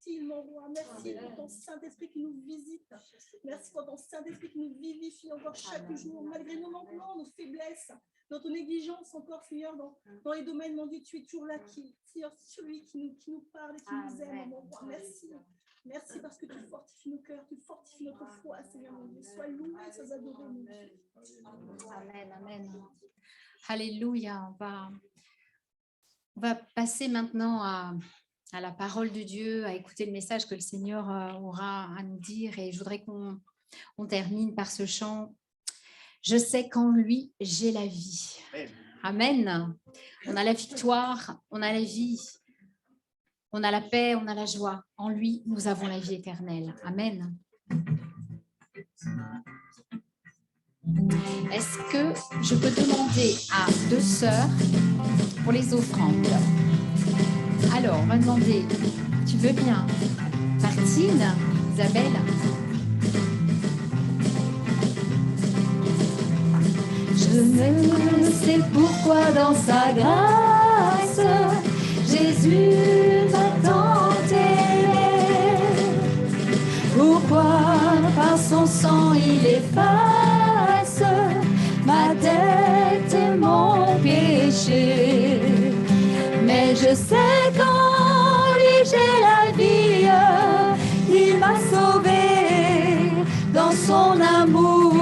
île, mon roi. Merci pour ton Saint-Esprit qui nous visite. Merci pour ton Saint-Esprit qui nous vivifie encore chaque jour, malgré nos manquements, nos faiblesses, notre négligence encore, Seigneur, dans les domaines, mon Dieu, tu es toujours là, Seigneur, celui qui nous parle et qui nous aime, mon roi. Merci. Merci parce que tu fortifies nos cœurs, tu fortifies notre foi, Seigneur mon Dieu. Sois loué, sois adoré, mon Dieu. Amen, amen. Alléluia. On va passer maintenant à la parole de Dieu, à écouter le message que le Seigneur aura à nous dire. Et je voudrais qu'on termine par ce chant. Je sais qu'en lui, j'ai la vie. Amen. On a la victoire, on a la vie. On a la paix, on a la joie. En lui, nous avons la vie éternelle. Amen. Est-ce que je peux demander à 2 sœurs pour les offrandes? Alors, on va demander, tu veux bien? Martine, Isabelle? Je ne sais pourquoi dans sa grâce, Jésus m'a tant aimé. Pourquoi par son sang il efface ma dette et mon péché. Mais je sais qu'en lui j'ai la vie, il m'a sauvé dans son amour.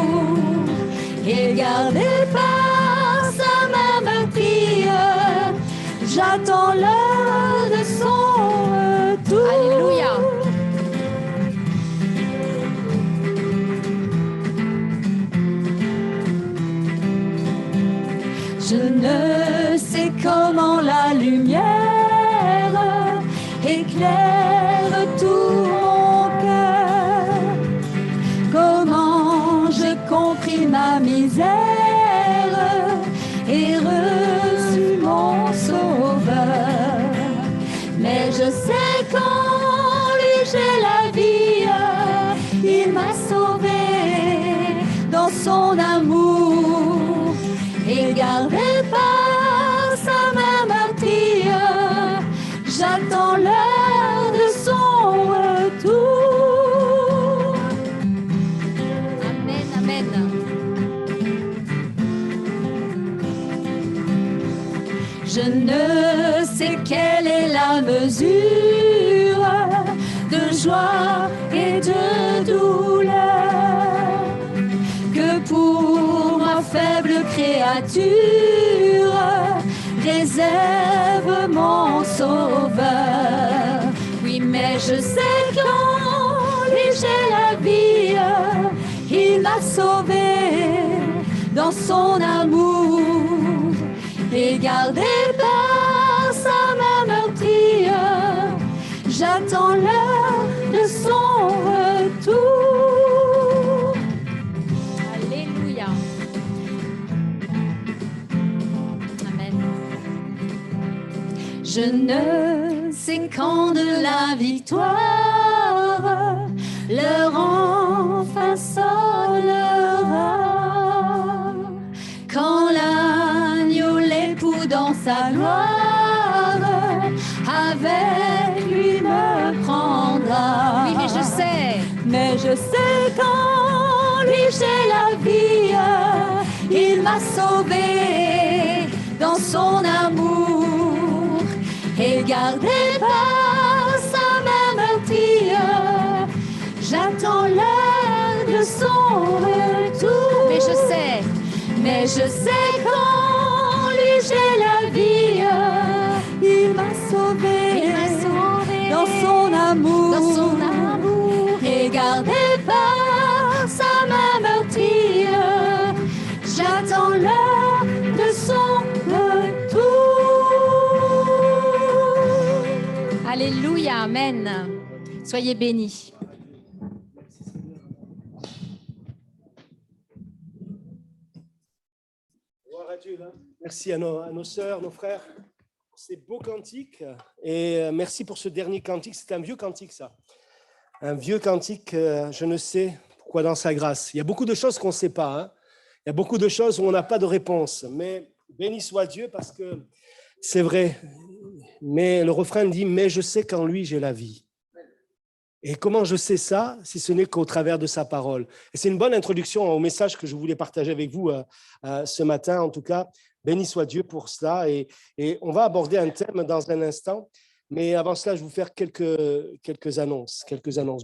Et gardé par sa main meurtrière, j'attends l'heure de son retour. Alléluia. Je ne sais comment la lumière éclaire tout mon cœur, comment je compris ma misère et et gardé par sa main meurtrière. J'attends l'heure de son retour. Amen, amen. Je ne sais quelle est la mesure de joie et de douleur que pour ma faible créature réserve mon Sauveur. Oui, mais je sais qu'en lui j'ai la vie, il m'a sauvé dans son amour et gardé par sa main meurtrière. J'attends l'heure de son retour. Alléluia. Amen. Je ne sais quand de la victoire l'heure enfin sonnera, quand l'agneau l'époux dans sa gloire avec lui me prendra. Oui, mais je sais qu'en lui j'ai la vie, il m'a sauvé dans son amour et gardé par sa main meurtrière. J'attends l'heure de son retour. Mais je sais qu'en lui j'ai la vie, il m'a sauvé dans son amour, et gardé par sa main meurtrière. J'attends l'heure de son retour. Alléluia, amen. Soyez bénis. Gloire à Dieu, là. Merci à nos sœurs, nos frères, pour ces beaux cantiques. Et merci pour ce dernier cantique. C'est un vieux cantique, ça. Un vieux cantique, je ne sais pourquoi dans sa grâce. Il y a beaucoup de choses qu'on ne sait pas. Hein. Il y a beaucoup de choses où on n'a pas de réponse. Mais béni soit Dieu parce que c'est vrai. Mais le refrain dit « Mais je sais qu'en lui, j'ai la vie ». Et comment je sais ça, si ce n'est qu'au travers de sa parole. Et c'est une bonne introduction au message que je voulais partager avec vous ce matin. En tout cas, béni soit Dieu pour cela. Et on va aborder un thème dans un instant. Mais avant cela, je vais vous faire quelques annonces.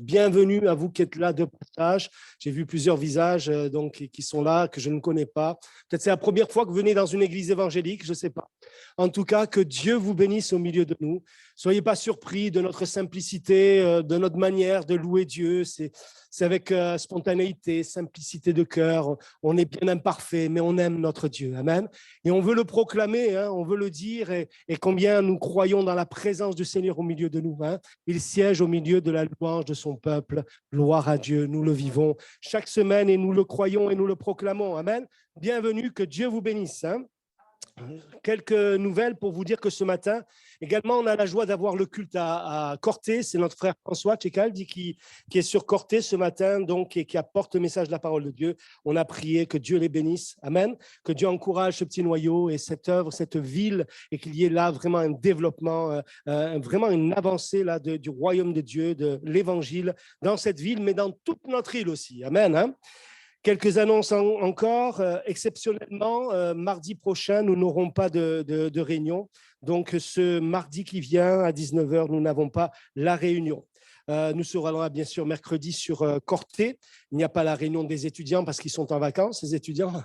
Bienvenue à vous qui êtes là de passage. J'ai vu plusieurs visages donc, qui sont là, que je ne connais pas. Peut-être c'est la première fois que vous venez dans une église évangélique, je ne sais pas. En tout cas, que Dieu vous bénisse au milieu de nous. Soyez pas surpris de notre simplicité, de notre manière de louer Dieu. C'est avec spontanéité, simplicité de cœur. On est bien imparfait, mais on aime notre Dieu. Amen. Et on veut le proclamer, hein, on veut le dire, et combien nous croyons dans la présence du Seigneur au milieu de nous. Hein. Il siège au milieu de la louange de son peuple. Gloire à Dieu, nous le vivons chaque semaine et nous le croyons et nous le proclamons. Amen. Bienvenue, que Dieu vous bénisse. Hein. Quelques nouvelles pour vous dire que ce matin, également, on a la joie d'avoir le culte à Corté. C'est notre frère François Tchekaldi qui est sur Corté ce matin donc, et qui apporte le message de la parole de Dieu. On a prié que Dieu les bénisse. Amen. Que Dieu encourage ce petit noyau et cette œuvre, cette ville, et qu'il y ait là vraiment un développement, vraiment une avancée là, du royaume de Dieu, de l'évangile dans cette ville, mais dans toute notre île aussi. Amen. Hein. Quelques annonces encore. Exceptionnellement, mardi prochain, nous n'aurons pas de réunion. Donc, ce mardi qui vient à 19h, nous n'avons pas la réunion. Nous serons là, bien sûr, mercredi sur Corté. Il n'y a pas la réunion des étudiants parce qu'ils sont en vacances, les étudiants.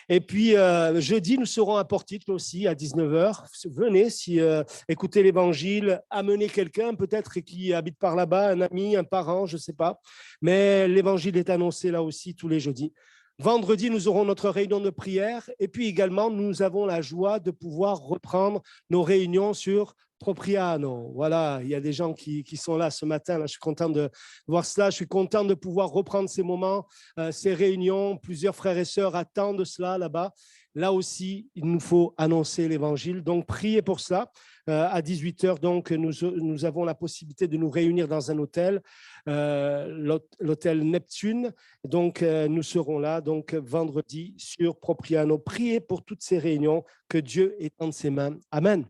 Et puis, jeudi, nous serons à Portitre aussi, à 19h. Venez, si écoutez l'Évangile, amenez quelqu'un peut-être qui habite par là-bas, un ami, un parent, je ne sais pas. Mais l'Évangile est annoncé là aussi tous les jeudis. Vendredi, nous aurons notre réunion de prière. Et puis également, nous avons la joie de pouvoir reprendre nos réunions sur Propriano. Voilà, il y a des gens qui sont là ce matin. Là, je suis content de voir cela. Je suis content de pouvoir reprendre ces moments, ces réunions. Plusieurs frères et sœurs attendent cela là-bas. là aussi, il nous faut annoncer l'Évangile. Donc, priez pour ça. À 18h, donc, nous avons la possibilité de nous réunir dans un hôtel, l'hôtel Neptune. Donc, nous serons là donc, vendredi sur Propriano. Priez pour toutes ces réunions, que Dieu étende ses mains. Amen.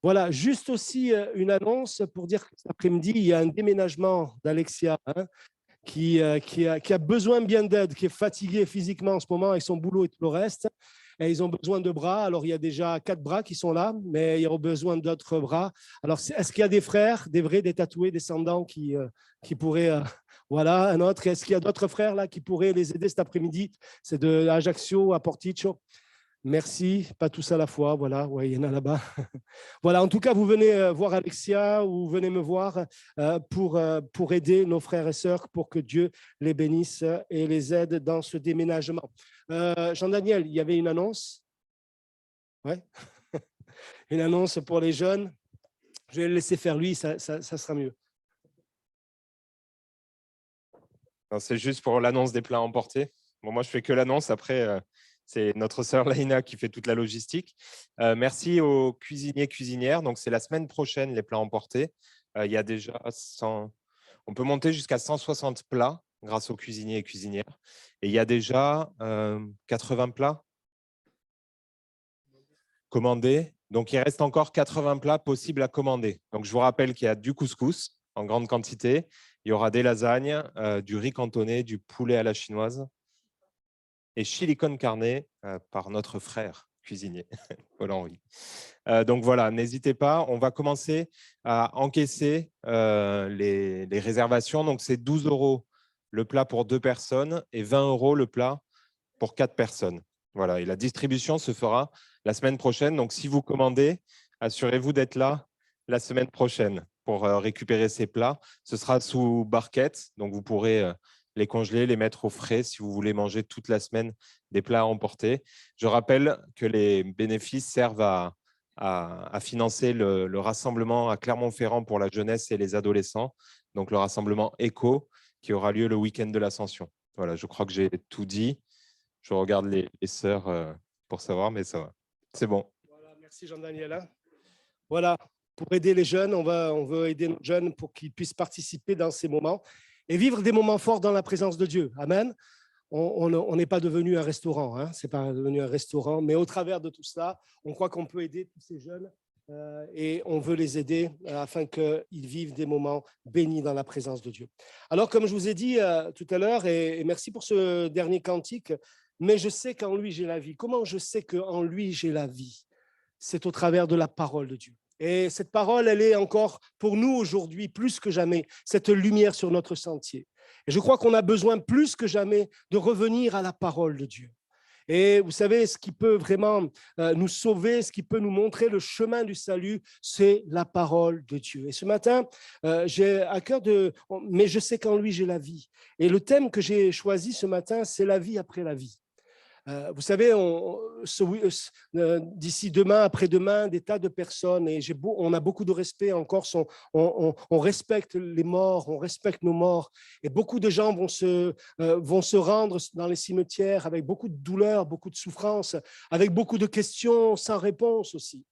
Voilà, juste aussi une annonce pour dire que cet après-midi, il y a un déménagement d'Alexia qui a besoin bien d'aide, qui est fatigué physiquement en ce moment avec son boulot et tout le reste. Et ils ont besoin de bras. Alors, il y a déjà 4 bras qui sont là, mais ils ont besoin d'autres bras. Alors, est-ce qu'il y a des frères, des vrais, des tatoués, descendants qui pourraient… voilà, un autre. Est-ce qu'il y a d'autres frères là qui pourraient les aider cet après-midi? C'est de Ajaccio à Porticcio. Merci, pas tous à la fois, voilà, ouais, il y en a là-bas. Voilà, en tout cas, vous venez voir Alexia ou venez me voir pour aider nos frères et sœurs pour que Dieu les bénisse et les aide dans ce déménagement. Jean-Daniel, il y avait une annonce? Ouais. Une annonce pour les jeunes. Je vais le laisser faire lui, ça sera mieux. C'est juste pour l'annonce des plats emportés. Bon, moi, je fais que l'annonce. Après, c'est notre sœur Laïna qui fait toute la logistique. Merci aux cuisiniers, cuisinières. Donc, c'est la semaine prochaine, les plats emportés. Il y a déjà 100… On peut monter jusqu'à 160 plats grâce aux cuisiniers et cuisinières. Et il y a déjà 80 plats commandés. Donc, il reste encore 80 plats possibles à commander. Donc, je vous rappelle qu'il y a du couscous en grande quantité. Il y aura des lasagnes, du riz cantonné, du poulet à la chinoise et chili con carne par notre frère cuisinier, Paul-Henri. Donc voilà, n'hésitez pas. On va commencer à encaisser les réservations. Donc, c'est 12 € le plat pour 2 personnes et 20 € le plat pour 4 personnes. Voilà, et la distribution se fera la semaine prochaine. Donc, si vous commandez, assurez-vous d'être là la semaine prochaine pour récupérer ces plats. Ce sera sous barquette, donc vous pourrez les congeler, les mettre au frais si vous voulez manger toute la semaine des plats à emporter. Je rappelle que les bénéfices servent à financer le rassemblement à Clermont-Ferrand pour la jeunesse et les adolescents, donc le rassemblement ECHO qui aura lieu le week-end de l'Ascension. Voilà, je crois que j'ai tout dit. Je regarde les sœurs pour savoir, mais ça va. C'est bon. Voilà, merci Jean-Daniel. Voilà, pour aider les jeunes, on veut aider nos jeunes pour qu'ils puissent participer dans ces moments et vivre des moments forts dans la présence de Dieu. Amen. On n'est pas devenu un restaurant, hein, c'est pas devenu un restaurant, mais au travers de tout cela, on croit qu'on peut aider tous ces jeunes et on veut les aider afin qu'ils vivent des moments bénis dans la présence de Dieu. Alors, comme je vous ai dit tout à l'heure, et merci pour ce dernier cantique, mais je sais qu'en lui j'ai la vie. Comment je sais qu'en lui j'ai la vie? C'est au travers de la parole de Dieu. Et cette parole, elle est encore pour nous aujourd'hui, plus que jamais, cette lumière sur notre sentier. Et je crois qu'on a besoin plus que jamais de revenir à la parole de Dieu. Et vous savez, ce qui peut vraiment nous sauver, ce qui peut nous montrer le chemin du salut, c'est la parole de Dieu. Et ce matin, j'ai à cœur mais je sais qu'en lui, j'ai la vie. Et le thème que j'ai choisi ce matin, c'est la vie après la vie. Vous savez, d'ici demain, après-demain, des tas de personnes, et on a beaucoup de respect en Corse, on respecte les morts, on respecte nos morts, et beaucoup de gens vont se rendre dans les cimetières avec beaucoup de douleur, beaucoup de souffrance, avec beaucoup de questions sans réponse aussi.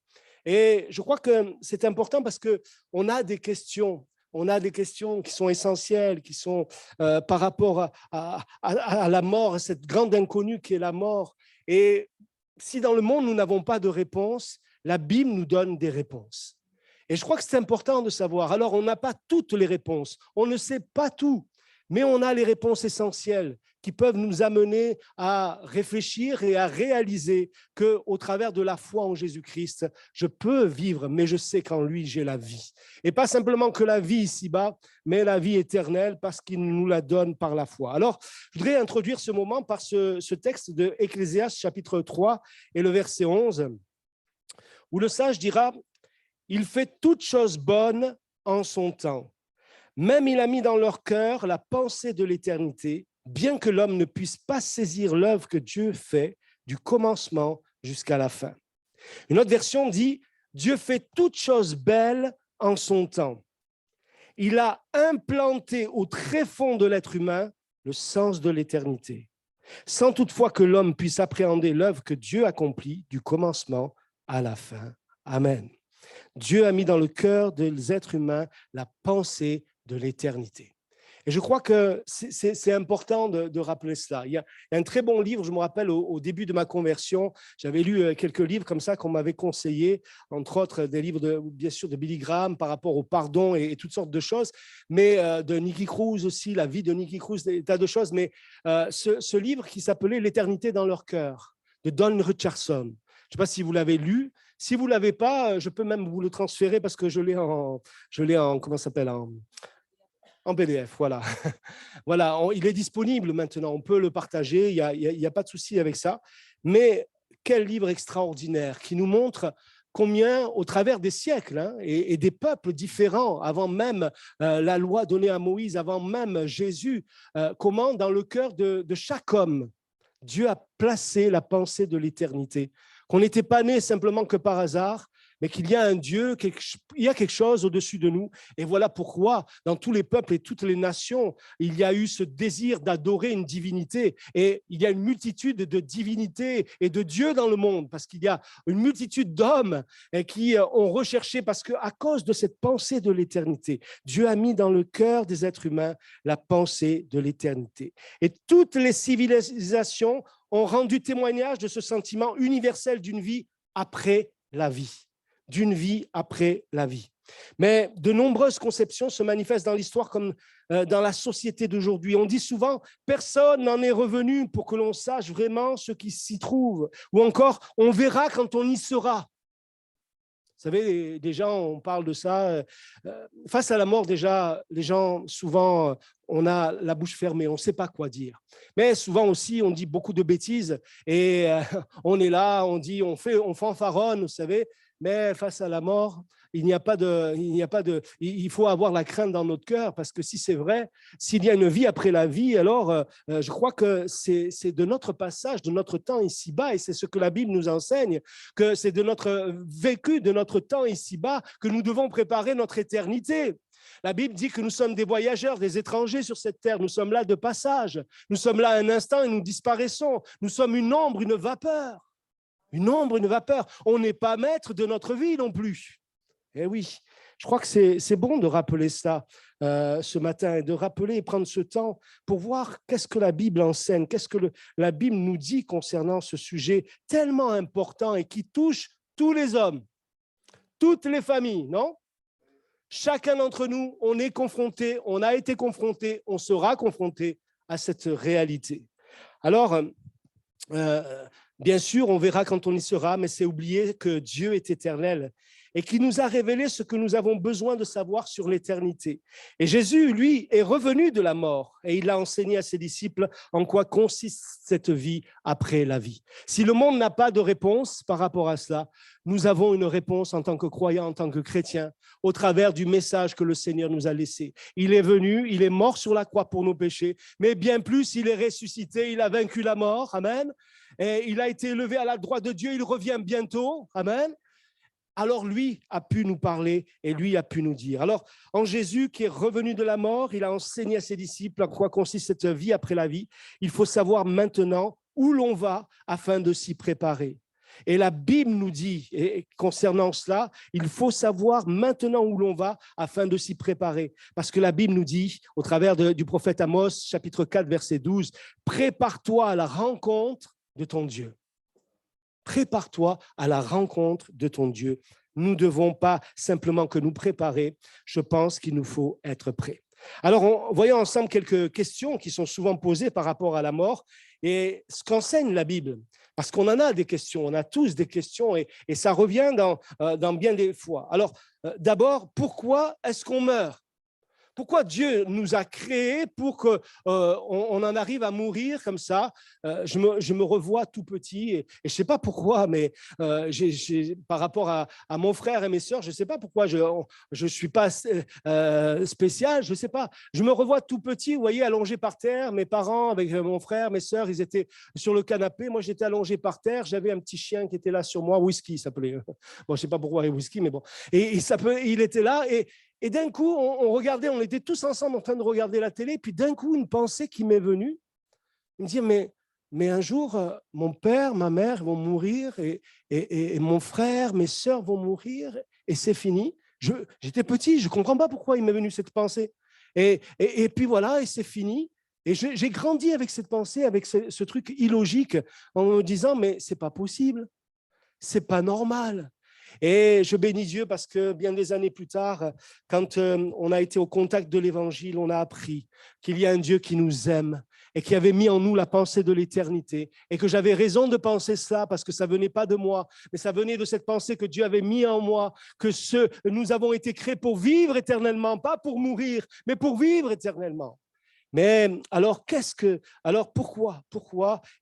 Et je crois que c'est important parce qu'on a des questions. On a des questions qui sont essentielles, qui sont par rapport à la mort, à cette grande inconnue qui est la mort. Et si dans le monde, nous n'avons pas de réponse, la Bible nous donne des réponses. Et je crois que c'est important de savoir. Alors, on n'a pas toutes les réponses, on ne sait pas tout, mais on a les réponses essentielles qui peuvent nous amener à réfléchir et à réaliser qu'au travers de la foi en Jésus-Christ, je peux vivre, mais je sais qu'en lui, j'ai la vie. Et pas simplement que la vie ici-bas, mais la vie éternelle parce qu'il nous la donne par la foi. Alors, je voudrais introduire ce moment par ce texte de Ecclésiaste, chapitre 3 et le verset 11, où le sage dira « Il fait toutes choses bonnes en son temps. Même il a mis dans leur cœur la pensée de l'éternité, bien que l'homme ne puisse pas saisir l'œuvre que Dieu fait du commencement jusqu'à la fin. » Une autre version dit « Dieu fait toutes choses belles en son temps. Il a implanté au tréfonds de l'être humain le sens de l'éternité. sans toutefois que l'homme puisse appréhender l'œuvre que Dieu accomplit du commencement à la fin. Amen. Dieu a mis dans le cœur des êtres humains la pensée de l'éternité. Et je crois que c'est important de rappeler cela. Il y a un très bon livre, je me rappelle au début de ma conversion, j'avais lu quelques livres comme ça qu'on m'avait conseillé, entre autres des livres bien sûr de Billy Graham par rapport au pardon et toutes sortes de choses, mais de Nicky Cruz aussi, la vie de Nicky Cruz, des tas de choses. Mais ce livre qui s'appelait L'éternité dans leur cœur, de Don Richardson. Je ne sais pas si vous l'avez lu. Si vous ne l'avez pas, je peux même vous le transférer parce que je l'ai en comment ça s'appelle, en PDF, voilà. Voilà, il est disponible maintenant, on peut le partager, il n'y a pas de souci avec ça. Mais quel livre extraordinaire qui nous montre combien, au travers des siècles et des peuples différents, avant même la loi donnée à Moïse, avant même Jésus, comment dans le cœur de chaque homme, Dieu a placé la pensée de l'éternité. Qu'on n'était pas né simplement que par hasard, mais qu'il y a un Dieu, il y a quelque chose au-dessus de nous. Et voilà pourquoi, dans tous les peuples et toutes les nations, il y a eu ce désir d'adorer une divinité. Et il y a une multitude de divinités et de dieux dans le monde, parce qu'il y a une multitude d'hommes qui ont recherché, parce qu'à cause de cette pensée de l'éternité, Dieu a mis dans le cœur des êtres humains la pensée de l'éternité. Et toutes les civilisations ont rendu témoignage de ce sentiment universel d'une vie après la vie. D'une vie après la vie. Mais de nombreuses conceptions se manifestent dans l'histoire comme dans la société d'aujourd'hui. On dit souvent « personne n'en est revenu pour que l'on sache vraiment ce qui s'y trouve » ou encore « on verra quand on y sera ». Vous savez, des gens, on parle de ça. Face à la mort, déjà, les gens, souvent, on a la bouche fermée, on ne sait pas quoi dire. Mais souvent aussi, on dit beaucoup de bêtises et on est là, on dit, on fanfaronne, vous savez. Mais face à la mort, il faut avoir la crainte dans notre cœur, parce que si c'est vrai, s'il y a une vie après la vie, alors je crois que c'est de notre passage, de notre temps ici-bas, et c'est ce que la Bible nous enseigne, que c'est de notre vécu, de notre temps ici-bas, que nous devons préparer notre éternité. La Bible dit que nous sommes des voyageurs, des étrangers sur cette terre, nous sommes là de passage, nous sommes là un instant et nous disparaissons, nous sommes une ombre, une vapeur. Une ombre, une vapeur. On n'est pas maître de notre vie non plus. Eh oui, je crois que c'est bon de rappeler ça ce matin, et de rappeler et prendre ce temps pour voir qu'est-ce que la Bible enseigne, qu'est-ce que la Bible nous dit concernant ce sujet tellement important et qui touche tous les hommes, toutes les familles, non? Chacun d'entre nous, on est confronté, on a été confronté, on sera confronté à cette réalité. Alors, bien sûr, on verra quand on y sera, mais c'est oublier que Dieu est éternel et qu'il nous a révélé ce que nous avons besoin de savoir sur l'éternité. Et Jésus, lui, est revenu de la mort et il a enseigné à ses disciples en quoi consiste cette vie après la vie. Si le monde n'a pas de réponse par rapport à cela, nous avons une réponse en tant que croyants, en tant que chrétiens, au travers du message que le Seigneur nous a laissé. Il est venu, il est mort sur la croix pour nos péchés, mais bien plus, il est ressuscité, il a vaincu la mort, amen. Et il a été élevé à la droite de Dieu, il revient bientôt, amen. Alors lui a pu nous parler et lui a pu nous dire. Alors en Jésus qui est revenu de la mort, il a enseigné à ses disciples en quoi consiste cette vie après la vie. Il faut savoir maintenant où l'on va afin de s'y préparer. Et la Bible nous dit, et concernant cela, il faut savoir maintenant où l'on va afin de s'y préparer. Parce que la Bible nous dit, au travers du prophète Amos, chapitre 4, verset 12, « Prépare-toi à la rencontre de ton Dieu. » Prépare-toi à la rencontre de ton Dieu. Nous ne devons pas simplement que nous préparer, je pense qu'il nous faut être prêts. Alors, voyons ensemble quelques questions qui sont souvent posées par rapport à la mort et ce qu'enseigne la Bible. Parce qu'on en a des questions, on a tous des questions et ça revient dans bien des fois. Alors, d'abord, pourquoi est-ce qu'on meurt? Pourquoi Dieu nous a créés pour qu'on en arrive à mourir comme ça? Je me revois tout petit et je ne sais pas pourquoi, mais par rapport à mon frère et mes sœurs, je ne sais pas pourquoi je ne suis pas spécial, je ne sais pas. Je me revois tout petit, vous voyez, allongé par terre. Mes parents, avec mon frère, mes sœurs, ils étaient sur le canapé. Moi, j'étais allongé par terre. J'avais un petit chien qui était là sur moi, Whisky, il s'appelait. Bon, je ne sais pas pourquoi Whisky, mais bon. Et il était là et d'un coup, on regardait, on était tous ensemble en train de regarder la télé, puis d'un coup, une pensée qui m'est venue, me dire, mais mais un jour, mon père, ma mère vont mourir et mon frère, mes sœurs vont mourir et c'est fini. J'étais petit, je ne comprends pas pourquoi il m'est venu cette pensée. Et puis voilà, et c'est fini. Et j'ai grandi avec cette pensée, avec ce truc illogique, en me disant, mais ce n'est pas possible, ce n'est pas normal. Et je bénis Dieu parce que bien des années plus tard, quand on a été au contact de l'Évangile, on a appris qu'il y a un Dieu qui nous aime et qui avait mis en nous la pensée de l'éternité et que j'avais raison de penser cela parce que ça ne venait pas de moi, mais ça venait de cette pensée que Dieu avait mis en moi, que nous avons été créés pour vivre éternellement, pas pour mourir, mais pour vivre éternellement. Mais alors, pourquoi?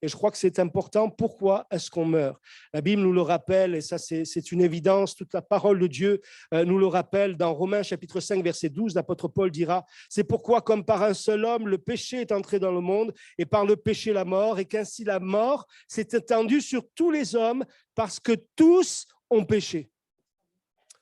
Et je crois que c'est important, pourquoi est-ce qu'on meurt? La Bible nous le rappelle, et ça c'est une évidence, toute la parole de Dieu nous le rappelle. Dans Romains chapitre 5, verset 12, l'apôtre Paul dira, « C'est pourquoi, comme par un seul homme, le péché est entré dans le monde, et par le péché la mort, et qu'ainsi la mort s'est étendue sur tous les hommes, parce que tous ont péché. »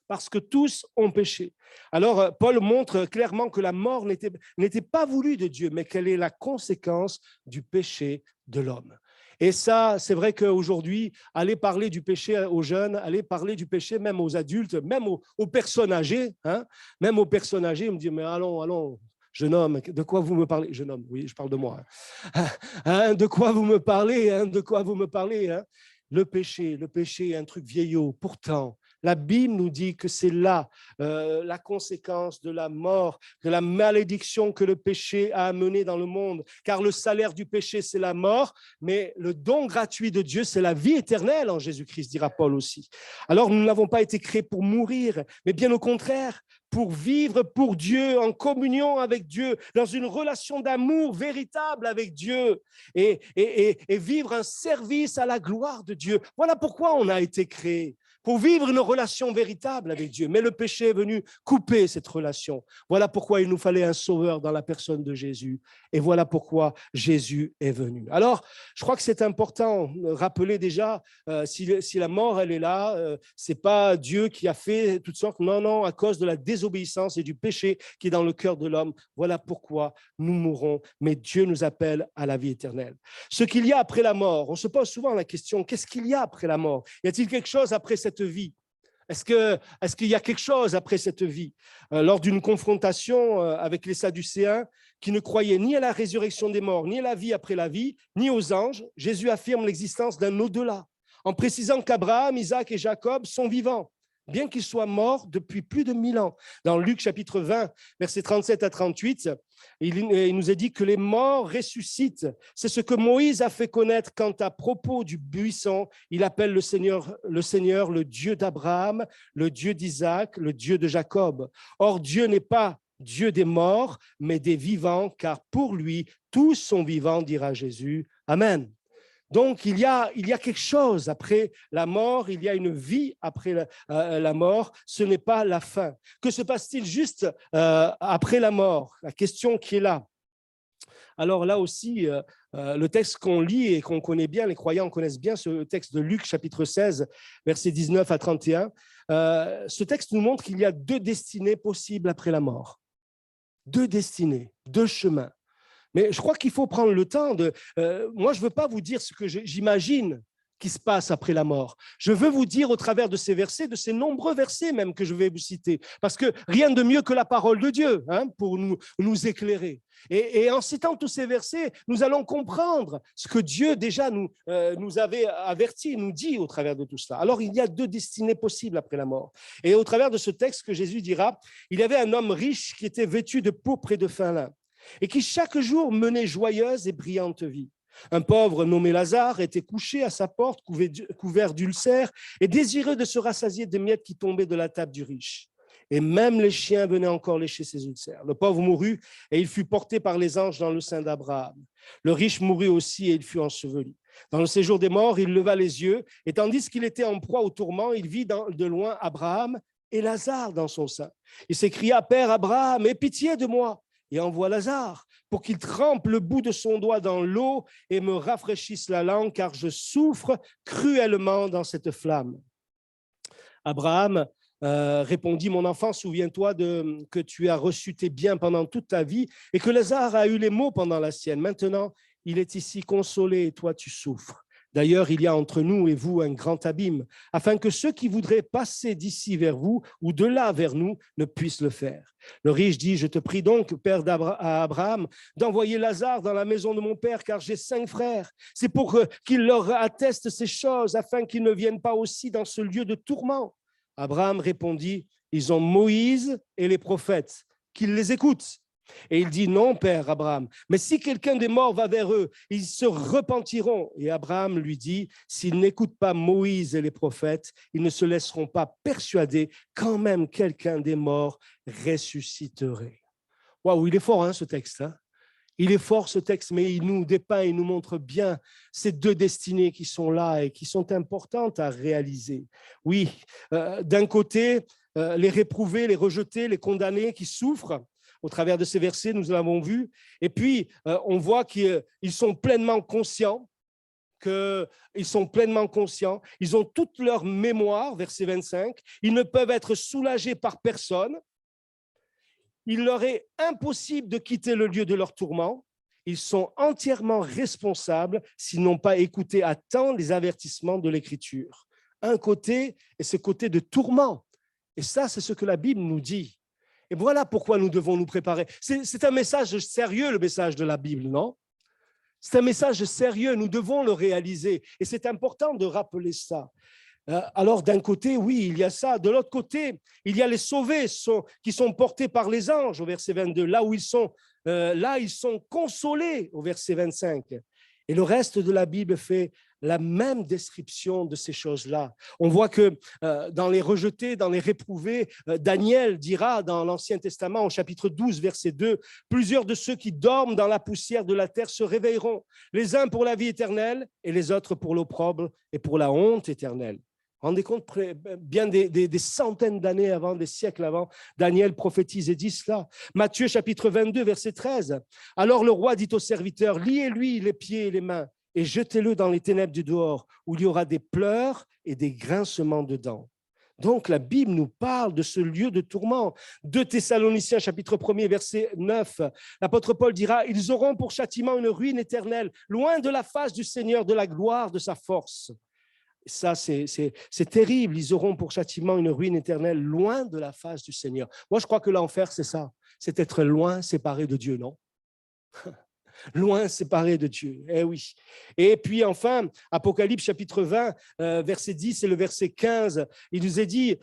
Parce que tous ont péché. Alors, Paul montre clairement que la mort n'était pas voulue de Dieu, mais qu'elle est la conséquence du péché de l'homme. Et ça, c'est vrai qu'aujourd'hui, aller parler du péché aux jeunes, aller parler du péché même aux adultes, même aux personnes âgées, même aux personnes âgées, on me dit, mais allons, jeune homme, de quoi vous me parlez? Jeune homme, oui, je parle de moi. De quoi vous me parlez? De quoi vous me parlez? Le péché est un truc vieillot. Pourtant, la Bible nous dit que c'est là la conséquence de la mort, de la malédiction que le péché a amené dans le monde. Car le salaire du péché, c'est la mort, mais le don gratuit de Dieu, c'est la vie éternelle en Jésus-Christ, dira Paul aussi. Alors, nous n'avons pas été créés pour mourir, mais bien au contraire, pour vivre pour Dieu, en communion avec Dieu, dans une relation d'amour véritable avec Dieu et vivre un service à la gloire de Dieu. Voilà pourquoi on a été créés, pour vivre une relation véritable avec Dieu. Mais le péché est venu couper cette relation. Voilà pourquoi il nous fallait un sauveur dans la personne de Jésus. Et voilà pourquoi Jésus est venu. Alors, je crois que c'est important de rappeler déjà, si la mort, elle est là, ce n'est pas Dieu qui a fait toutes sortes, non, à cause de la désobéissance et du péché qui est dans le cœur de l'homme. Voilà pourquoi nous mourrons, mais Dieu nous appelle à la vie éternelle. Ce qu'il y a après la mort, on se pose souvent la question, qu'est-ce qu'il y a après la mort? Y a-t-il quelque chose après cette vie? Est-ce qu'il y a quelque chose après cette vie? Lors d'une confrontation avec les Sadducéens qui ne croyaient ni à la résurrection des morts, ni à la vie après la vie, ni aux anges, Jésus affirme l'existence d'un au-delà, en précisant qu'Abraham, Isaac et Jacob sont vivants, bien qu'ils soient morts depuis plus de 1000 ans. Dans Luc chapitre 20, versets 37 à 38, il nous est dit que les morts ressuscitent. C'est ce que Moïse a fait connaître quand, à propos du buisson, il appelle le Seigneur le Dieu d'Abraham, le Dieu d'Isaac, le Dieu de Jacob. Or, Dieu n'est pas Dieu des morts, mais des vivants, car pour lui, tous sont vivants, dira Jésus. Amen. Donc, il y a quelque chose après la mort, il y a une vie après la mort, ce n'est pas la fin. Que se passe-t-il juste après la mort? La question qui est là. Alors là aussi, le texte qu'on lit et qu'on connaît bien, les croyants connaissent bien ce texte de Luc, chapitre 16, versets 19 à 31. Ce texte nous montre qu'il y a 2 destinées possibles après la mort. 2 destinées, 2 chemins. Mais je crois qu'il faut prendre le temps de... moi, je ne veux pas vous dire ce que j'imagine qui se passe après la mort. Je veux vous dire au travers de ces versets, de ces nombreux versets même que je vais vous citer, parce que rien de mieux que la parole de Dieu pour nous éclairer. Et en citant tous ces versets, nous allons comprendre ce que Dieu déjà nous avait averti, nous dit au travers de tout cela. Alors, il y a 2 destinées possibles après la mort. Et au travers de ce texte que Jésus dira, il y avait un homme riche qui était vêtu de pourpre et de fin lin, et qui chaque jour menait joyeuse et brillante vie. Un pauvre nommé Lazare était couché à sa porte, couvert d'ulcères, et désireux de se rassasier des miettes qui tombaient de la table du riche. Et même les chiens venaient encore lécher ses ulcères. Le pauvre mourut, et il fut porté par les anges dans le sein d'Abraham. Le riche mourut aussi, et il fut enseveli. Dans le séjour des morts, il leva les yeux, et tandis qu'il était en proie au tourment, il vit de loin Abraham et Lazare dans son sein. Il s'écria, « Père Abraham, aie pitié de moi, et envoie Lazare, pour qu'il trempe le bout de son doigt dans l'eau et me rafraîchisse la langue, car je souffre cruellement dans cette flamme. » Abraham répondit, « Mon enfant, souviens-toi que tu as reçu tes biens pendant toute ta vie et que Lazare a eu les maux pendant la sienne. Maintenant, il est ici consolé et toi tu souffres. D'ailleurs, il y a entre nous et vous un grand abîme, afin que ceux qui voudraient passer d'ici vers vous ou de là vers nous ne puissent le faire. Le riche dit, je te prie donc, père d'Abraham, d'envoyer Lazare dans la maison de mon père, car j'ai 5 frères. C'est pour qu'il leur atteste ces choses, afin qu'ils ne viennent pas aussi dans ce lieu de tourment. Abraham répondit, ils ont Moïse et les prophètes, qu'ils les écoutent. Et il dit, non, père Abraham, mais si quelqu'un des morts va vers eux, ils se repentiront. Et Abraham lui dit, s'ils n'écoutent pas Moïse et les prophètes, ils ne se laisseront pas persuader quand même quelqu'un des morts ressusciterait. Waouh, il est fort hein, ce texte. Hein? Il est fort ce texte, mais il nous dépeint, il nous montre bien ces 2 destinées qui sont là et qui sont importantes à réaliser. Oui, d'un côté, les réprouvés, les rejetés, les condamnés qui souffrent. Au travers de ces versets, nous l'avons vu. Et puis, on voit qu'ils sont pleinement conscients, ils ont toute leur mémoire, verset 25, ils ne peuvent être soulagés par personne. Il leur est impossible de quitter le lieu de leur tourment. Ils sont entièrement responsables s'ils n'ont pas écouté à temps les avertissements de l'Écriture. Un côté est ce côté de tourment. Et ça, c'est ce que la Bible nous dit. Et voilà pourquoi nous devons nous préparer. C'est un message sérieux, le message de la Bible, non? C'est un message sérieux, nous devons le réaliser. Et c'est important de rappeler ça. Alors, d'un côté, oui, il y a ça. De l'autre côté, il y a les sauvés qui sont portés par les anges, au verset 22. Là, ils sont consolés, au verset 25. Et le reste de la Bible fait la même description de ces choses-là. On voit que dans les rejetés, dans les réprouvés, Daniel dira dans l'Ancien Testament, au chapitre 12, verset 2, « Plusieurs de ceux qui dorment dans la poussière de la terre se réveilleront, les uns pour la vie éternelle et les autres pour l'opprobre et pour la honte éternelle. » Rendez compte, bien des centaines d'années avant, des siècles avant, Daniel prophétise et dit cela. Matthieu chapitre 22, verset 13. « Alors le roi dit aux serviteurs, liez-lui les pieds et les mains et jetez-le dans les ténèbres du dehors, où il y aura des pleurs et des grincements de dents. » Donc la Bible nous parle de ce lieu de tourment. 2 Thessaloniciens chapitre 1er, verset 9. L'apôtre Paul dira, « Ils auront pour châtiment une ruine éternelle, loin de la face du Seigneur, de la gloire de sa force. » Ça, c'est terrible. Ils auront pour châtiment une ruine éternelle, loin de la face du Seigneur. Moi, je crois que l'enfer, c'est ça. C'est être loin, séparé de Dieu, non? Loin, séparé de Dieu. Eh oui. Et puis enfin, Apocalypse chapitre 20, verset 10 et le verset 15, il nous est dit,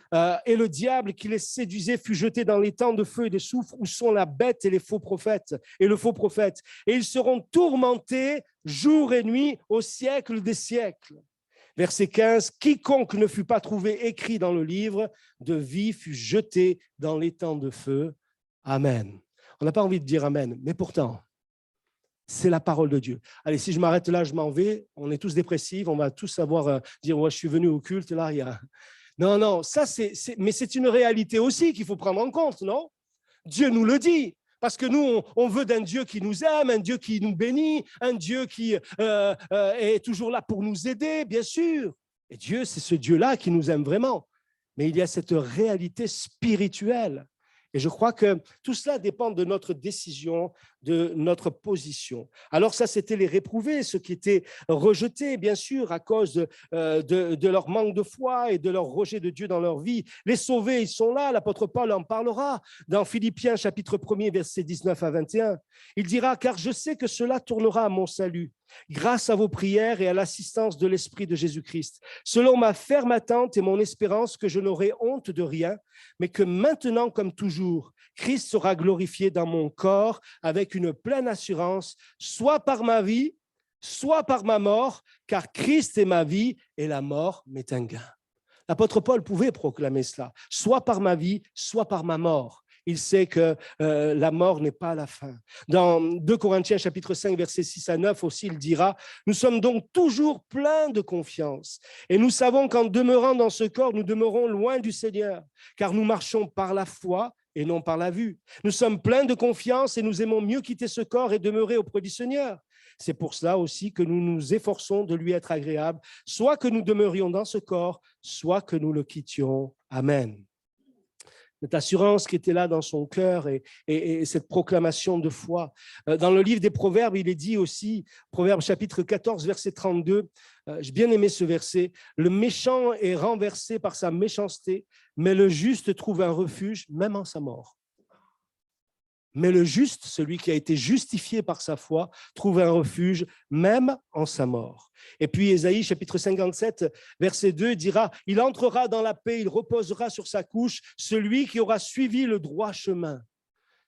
et le diable qui les séduisait fut jeté dans les temps de feu et de soufre où sont la bête et les faux prophètes et le faux prophète. Et ils seront tourmentés jour et nuit au siècle des siècles. Verset 15, quiconque ne fut pas trouvé écrit dans le livre de vie fut jeté dans les temps de feu. Amen. On n'a pas envie de dire Amen, mais pourtant, c'est la parole de Dieu. Allez, si je m'arrête là, je m'en vais. On est tous dépressifs, on va tous savoir dire, ouais, je suis venu au culte, là, il y a... Non, ça, mais c'est une réalité aussi qu'il faut prendre en compte, non? Dieu nous le dit. Parce que nous, on veut d'un Dieu qui nous aime, un Dieu qui nous bénit, un Dieu qui est toujours là pour nous aider, bien sûr. Et Dieu, c'est ce Dieu-là qui nous aime vraiment. Mais il y a cette réalité spirituelle. Et je crois que tout cela dépend de notre décision, de notre position. Alors ça, c'était les réprouvés, ceux qui étaient rejetés, bien sûr, à cause de leur manque de foi et de leur rejet de Dieu dans leur vie. Les sauvés, ils sont là, l'apôtre Paul en parlera dans Philippiens chapitre 1er, versets 19 à 21. Il dira, « Car je sais que cela tournera à mon salut, grâce à vos prières et à l'assistance de l'Esprit de Jésus-Christ, selon ma ferme attente et mon espérance que je n'aurai honte de rien, mais que maintenant, comme toujours, Christ sera glorifié dans mon corps avec une pleine assurance, soit par ma vie, soit par ma mort, car Christ est ma vie et la mort m'est un gain. » L'apôtre Paul pouvait proclamer cela, soit par ma vie, soit par ma mort. Il sait que la mort n'est pas la fin. Dans 2 Corinthiens chapitre 5, versets 6 à 9 aussi, il dira, « Nous sommes donc toujours pleins de confiance et nous savons qu'en demeurant dans ce corps, nous demeurons loin du Seigneur, car nous marchons par la foi et non par la vue. Nous sommes pleins de confiance et nous aimons mieux quitter ce corps et demeurer auprès du Seigneur. C'est pour cela aussi que nous nous efforçons de lui être agréables, soit que nous demeurions dans ce corps, soit que nous le quittions. Amen. » cette assurance qui était là dans son cœur et cette proclamation de foi. Dans le livre des Proverbes, il est dit aussi, Proverbes chapitre 14, verset 32, j'ai bien aimé ce verset, « Le méchant est renversé par sa méchanceté, mais le juste trouve un refuge même en sa mort. » Mais le juste, celui qui a été justifié par sa foi, trouve un refuge même en sa mort. Et puis Ésaïe, chapitre 57, verset 2, dira « Il entrera dans la paix, il reposera sur sa couche, celui qui aura suivi le droit chemin. »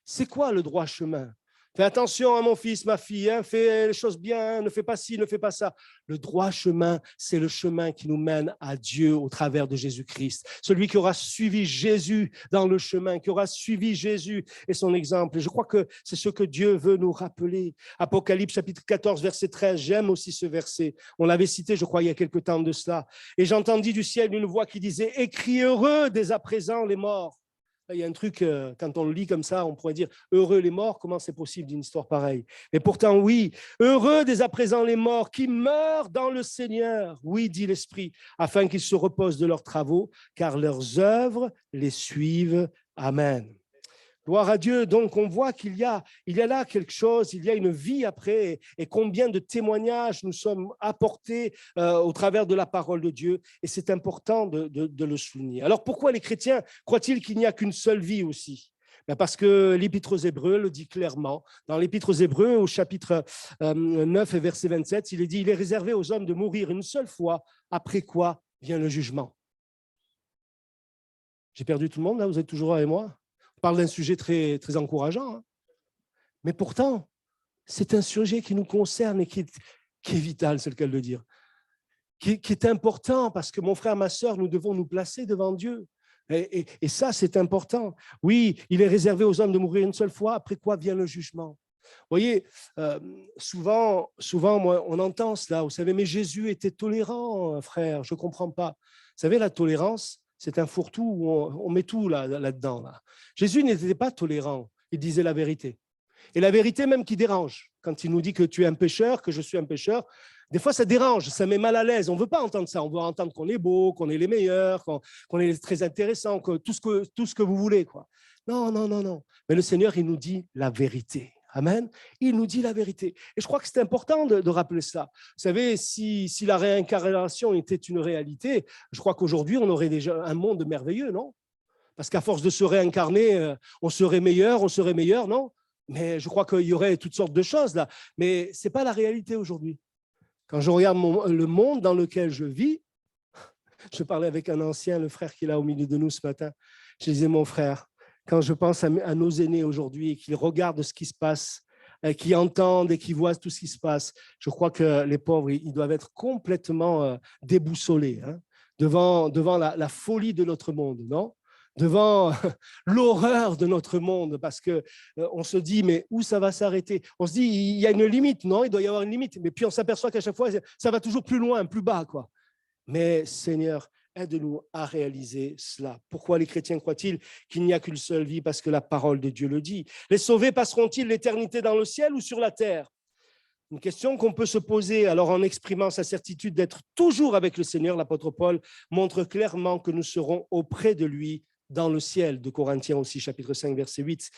C'est quoi le droit chemin? Fais attention à mon fils, ma fille, hein, fais les choses bien, ne fais pas ci, ne fais pas ça. Le droit chemin, c'est le chemin qui nous mène à Dieu au travers de Jésus-Christ. Celui qui aura suivi Jésus dans le chemin, qui aura suivi Jésus et son exemple. Et je crois que c'est ce que Dieu veut nous rappeler. Apocalypse chapitre 14, verset 13, j'aime aussi ce verset. On l'avait cité, je crois, il y a quelque temps de cela. Et j'entendis du ciel une voix qui disait « Écris heureux dès à présent les morts. » Il y a un truc, quand on le lit comme ça, on pourrait dire « Heureux les morts », comment c'est possible d'une histoire pareille? Mais pourtant, oui, « Heureux dès à présent les morts qui meurent dans le Seigneur. » Oui, dit l'Esprit, afin qu'ils se reposent de leurs travaux, car leurs œuvres les suivent. Amen. Gloire à Dieu. Donc, on voit qu'il y a là quelque chose, il y a une vie après, et combien de témoignages nous sommes apportés au travers de la parole de Dieu, et c'est important de le souligner. Alors, pourquoi les chrétiens croient-ils qu'il n'y a qu'une seule vie aussi? Parce que l'Épître aux Hébreux le dit clairement. Dans l'Épître aux Hébreux, au chapitre 9 et verset 27, il est dit « Il est réservé aux hommes de mourir une seule fois, après quoi vient le jugement. » J'ai perdu tout le monde, là, vous êtes toujours avec moi? On parle d'un sujet très, très encourageant, hein. Mais pourtant, c'est un sujet qui nous concerne et qui est vital, c'est le cas de le dire, qui est important parce que mon frère, ma sœur, nous devons nous placer devant Dieu. Et ça, c'est important. Oui, il est réservé aux hommes de mourir une seule fois, après quoi vient le jugement. Vous voyez, souvent, moi, on entend cela, vous savez, mais Jésus était tolérant, frère, je ne comprends pas. Vous savez, la tolérance, c'est un fourre-tout où on met tout là-dedans. Là. Jésus n'était pas tolérant, il disait la vérité. Et la vérité même qui dérange. Quand il nous dit que tu es un pécheur, que je suis un pécheur, des fois ça dérange, ça met mal à l'aise. On ne veut pas entendre ça, on veut entendre qu'on est beau, qu'on est les meilleurs, qu'on est très intéressant, que tout ce que vous voulez, quoi. Non, non, non, non. Mais le Seigneur, il nous dit la vérité. Amen. Il nous dit la vérité. Et je crois que c'est important de rappeler ça. Vous savez, si la réincarnation était une réalité, je crois qu'aujourd'hui, on aurait déjà un monde merveilleux, non? Parce qu'à force de se réincarner, on serait meilleur, non? Mais je crois qu'il y aurait toutes sortes de choses là. Mais ce n'est pas la réalité aujourd'hui. Quand je regarde le monde dans lequel je vis, je parlais avec un ancien, le frère qui est là au milieu de nous ce matin, je disais, mon frère, quand je pense à nos aînés aujourd'hui et qu'ils regardent ce qui se passe, qui entendent et qui voient tout ce qui se passe, je crois que les pauvres, ils doivent être complètement déboussolés, hein, devant la folie de notre monde, non? Devant l'horreur de notre monde, parce qu'on se dit, mais où ça va s'arrêter? On se dit, il y a une limite, non? Il doit y avoir une limite. Mais puis on s'aperçoit qu'à chaque fois, ça va toujours plus loin, plus bas, quoi. Mais Seigneur, aide-nous à réaliser cela. Pourquoi les chrétiens croient-ils qu'il n'y a qu'une seule vie? Parce que la parole de Dieu le dit. Les sauvés passeront-ils l'éternité dans le ciel ou sur la terre? Une question qu'on peut se poser. Alors, en exprimant sa certitude d'être toujours avec le Seigneur, l'apôtre Paul montre clairement que nous serons auprès de lui dans le ciel, de Corinthiens aussi, chapitre 5, verset 8,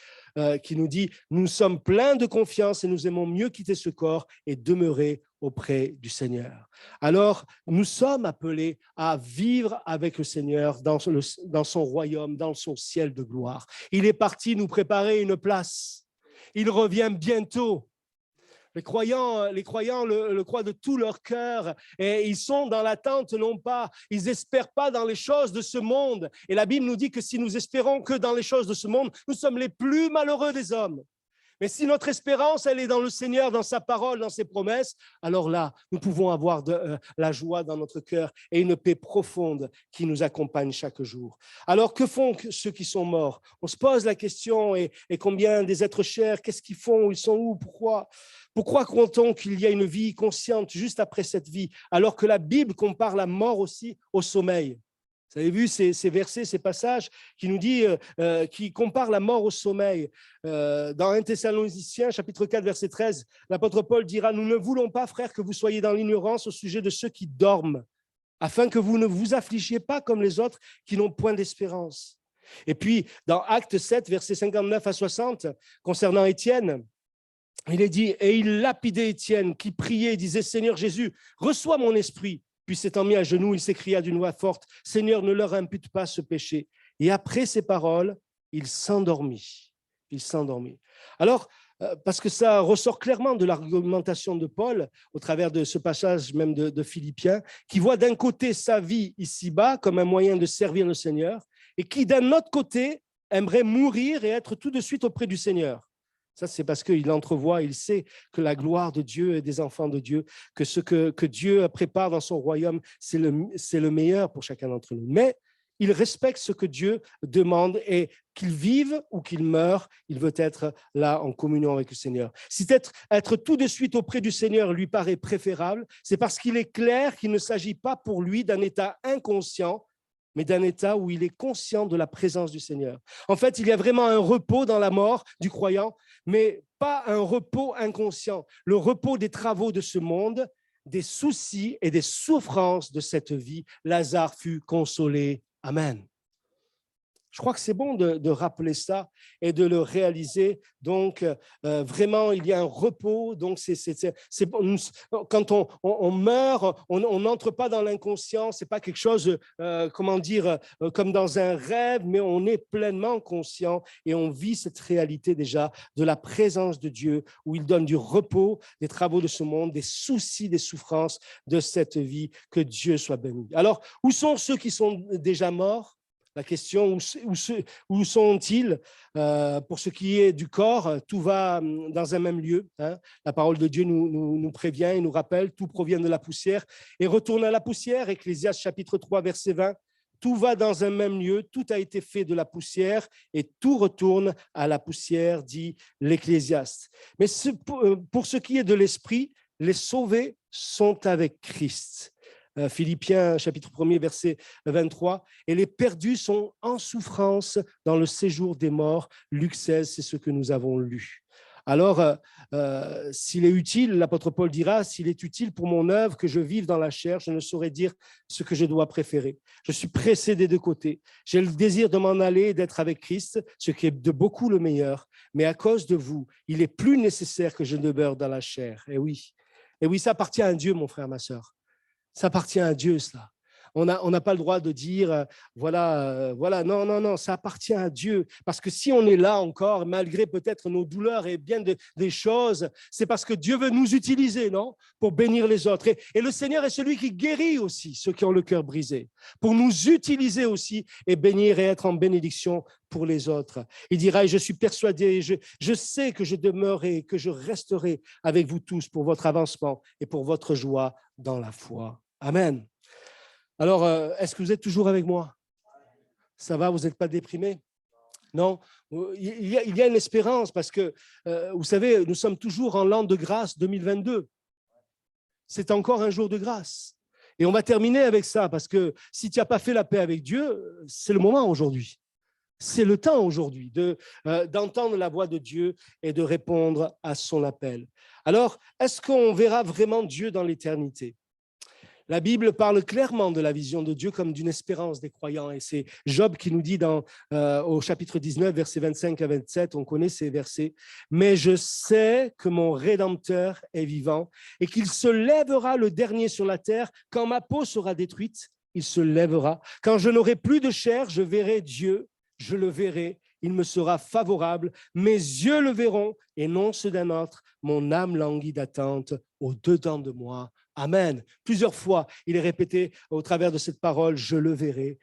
qui nous dit « Nous sommes pleins de confiance et nous aimons mieux quitter ce corps et demeurer auprès du Seigneur. » Alors, nous sommes appelés à vivre avec le Seigneur dans son royaume, dans son ciel de gloire. Il est parti nous préparer une place. Il revient bientôt. Les croyants le croient de tout leur cœur et ils sont dans l'attente, non pas, ils n'espèrent pas dans les choses de ce monde. Et la Bible nous dit que si nous espérons que dans les choses de ce monde, nous sommes les plus malheureux des hommes. Mais si notre espérance, elle est dans le Seigneur, dans sa parole, dans ses promesses, alors là, nous pouvons avoir la joie dans notre cœur et une paix profonde qui nous accompagne chaque jour. Alors, que font ceux qui sont morts? On se pose la question, et combien des êtres chers, qu'est-ce qu'ils font? Ils sont où? Pourquoi? Pourquoi croit-on qu'il y a une vie consciente juste après cette vie, alors que la Bible compare la mort aussi au sommeil? Vous avez vu ces versets, ces passages qui nous dit, qui comparent la mort au sommeil. Dans 1 Thessaloniciens, chapitre 4, verset 13, l'apôtre Paul dira « Nous ne voulons pas, frères, que vous soyez dans l'ignorance au sujet de ceux qui dorment, afin que vous ne vous affligiez pas comme les autres qui n'ont point d'espérance. » Et puis, dans Acte 7, versets 59 à 60, concernant Étienne, il est dit, et il lapidait Étienne qui priait et disait, Seigneur Jésus, reçois mon esprit. Puis s'étant mis à genoux, il s'écria d'une voix forte, Seigneur, ne leur impute pas ce péché. Et après ces paroles, il s'endormit. Il s'endormit. Alors, parce que ça ressort clairement de l'argumentation de Paul, au travers de ce passage même de Philippiens, qui voit d'un côté sa vie ici-bas comme un moyen de servir le Seigneur, et qui d'un autre côté aimerait mourir et être tout de suite auprès du Seigneur. Ça, c'est parce qu'il entrevoit, il sait que la gloire de Dieu et des enfants de Dieu, que ce que Dieu prépare dans son royaume, c'est le meilleur pour chacun d'entre nous. Mais il respecte ce que Dieu demande et qu'il vive ou qu'il meure, il veut être là en communion avec le Seigneur. Si être tout de suite auprès du Seigneur lui paraît préférable, c'est parce qu'il est clair qu'il ne s'agit pas pour lui d'un état inconscient, mais d'un état où il est conscient de la présence du Seigneur. En fait, il y a vraiment un repos dans la mort du croyant, mais pas un repos inconscient, le repos des travaux de ce monde, des soucis et des souffrances de cette vie. Lazare fut consolé. Amen. Je crois que c'est bon de rappeler ça et de le réaliser. Donc, vraiment, il y a un repos. Donc, quand on meurt, on n'entre pas dans l'inconscient. Ce n'est pas quelque chose, comme dans un rêve, mais on est pleinement conscient et on vit cette réalité déjà de la présence de Dieu, où il donne du repos des travaux de ce monde, des soucis, des souffrances de cette vie. Que Dieu soit béni. Alors, où sont ceux qui sont déjà morts? La question, où sont-ils? Pour ce qui est du corps, tout va dans un même lieu. Hein. La parole de Dieu nous prévient et nous rappelle, tout provient de la poussière et retourne à la poussière. Ecclésiaste chapitre 3, verset 20. Tout va dans un même lieu, tout a été fait de la poussière et tout retourne à la poussière, dit l'Ecclésiaste. Mais pour ce qui est de l'esprit, les sauvés sont avec Christ. Philippiens chapitre 1er verset 23, et les perdus sont en souffrance dans le séjour des morts. Luc 16, c'est ce que nous avons lu. Alors, s'il est utile, l'apôtre Paul dira, s'il est utile pour mon œuvre que je vive dans la chair, je ne saurais dire ce que je dois préférer. Je suis pressé des deux côtés. J'ai le désir de m'en aller et d'être avec Christ, ce qui est de beaucoup le meilleur, mais à cause de vous, il est plus nécessaire que je demeure dans la chair. Et oui, ça appartient à Dieu, mon frère, ma sœur. Ça appartient à Dieu, cela. On n'a pas le droit de dire, voilà, non, ça appartient à Dieu. Parce que si on est là encore, malgré peut-être nos douleurs et bien des choses, c'est parce que Dieu veut nous utiliser, non? Pour bénir les autres. Et le Seigneur est celui qui guérit aussi ceux qui ont le cœur brisé, pour nous utiliser aussi et bénir et être en bénédiction pour les autres. Il dira, et je suis persuadé, je sais que je demeurerai, que je resterai avec vous tous pour votre avancement et pour votre joie dans la foi. Amen. Alors, est-ce que vous êtes toujours avec moi? Ça va, vous n'êtes pas déprimé? Non? Il y a une espérance parce que, vous savez, nous sommes toujours en l'an de grâce 2022. C'est encore un jour de grâce. Et on va terminer avec ça parce que si tu n'as pas fait la paix avec Dieu, c'est le moment aujourd'hui. C'est le temps aujourd'hui d'entendre la voix de Dieu et de répondre à son appel. Alors, est-ce qu'on verra vraiment Dieu dans l'éternité? La Bible parle clairement de la vision de Dieu comme d'une espérance des croyants. Et c'est Job qui nous dit au chapitre 19, versets 25 à 27, on connaît ces versets, « Mais je sais que mon Rédempteur est vivant et qu'il se lèvera le dernier sur la terre. Quand ma peau sera détruite, il se lèvera. Quand je n'aurai plus de chair, je verrai Dieu, je le verrai. Il me sera favorable. Mes yeux le verront et non ceux d'un autre. Mon âme languit d'attente au-dedans de moi. » Amen. Plusieurs fois, il est répété au travers de cette parole, je le verrai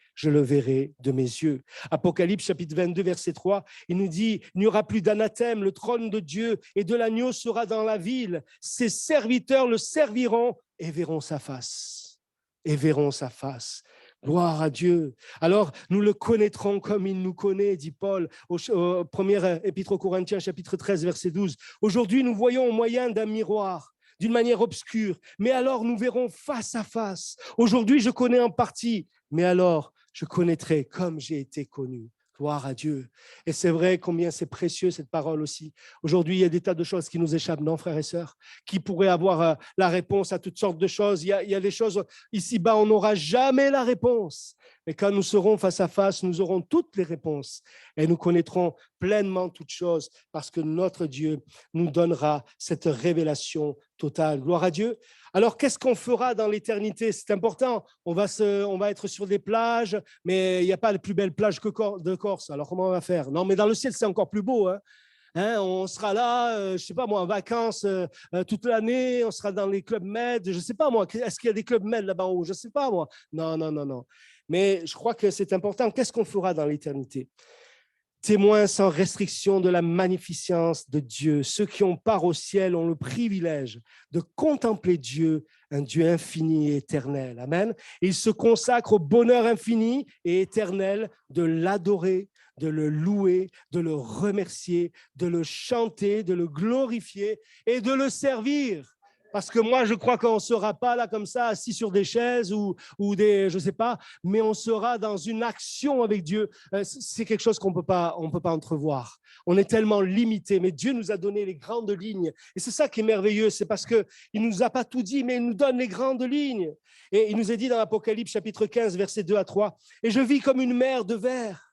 de mes yeux. Apocalypse chapitre 22, verset 3, il nous dit, il n'y aura plus d'anathème, le trône de Dieu et de l'agneau sera dans la ville. Ses serviteurs le serviront et verront sa face. Et verront sa face. Gloire à Dieu. Alors, nous le connaîtrons comme il nous connaît, dit Paul au premier épître aux Corinthiens, chapitre 13, verset 12. Aujourd'hui, nous voyons au moyen d'un miroir, d'une manière obscure, mais alors nous verrons face à face. Aujourd'hui, je connais en partie, mais alors je connaîtrai comme j'ai été connu. Gloire à Dieu. Et c'est vrai combien c'est précieux cette parole aussi. Aujourd'hui, il y a des tas de choses qui nous échappent, non, frères et sœurs? Qui pourraient avoir la réponse à toutes sortes de choses? Il y a des choses, ici-bas, on n'aura jamais la réponse. Et quand nous serons face à face, nous aurons toutes les réponses et nous connaîtrons pleinement toutes choses parce que notre Dieu nous donnera cette révélation totale. Gloire à Dieu. Alors, qu'est-ce qu'on fera dans l'éternité? C'est important. On va être sur des plages, mais il n'y a pas de plus belle plage de Corse. Alors, comment on va faire? Non, mais dans le ciel, c'est encore plus beau. On sera là, je ne sais pas moi, en vacances toute l'année. On sera dans les clubs med. Je ne sais pas moi. Est-ce qu'il y a des clubs med là-bas en haut? Je ne sais pas moi. Non. Mais je crois que c'est important. Qu'est-ce qu'on fera dans l'éternité? Témoins sans restriction de la magnificence de Dieu. Ceux qui ont part au ciel ont le privilège de contempler Dieu, un Dieu infini et éternel. Amen. Ils se consacrent au bonheur infini et éternel de l'adorer, de le louer, de le remercier, de le chanter, de le glorifier et de le servir. Parce que moi, je crois qu'on ne sera pas là comme ça, assis sur des chaises ou des, je ne sais pas, mais on sera dans une action avec Dieu. C'est quelque chose qu'on ne peut pas entrevoir. On est tellement limité, mais Dieu nous a donné les grandes lignes. Et c'est ça qui est merveilleux, c'est parce qu'il ne nous a pas tout dit, mais il nous donne les grandes lignes. Et il nous est dit dans Apocalypse chapitre 15, versets 2 à 3, « Et je vis comme une mer de verre. »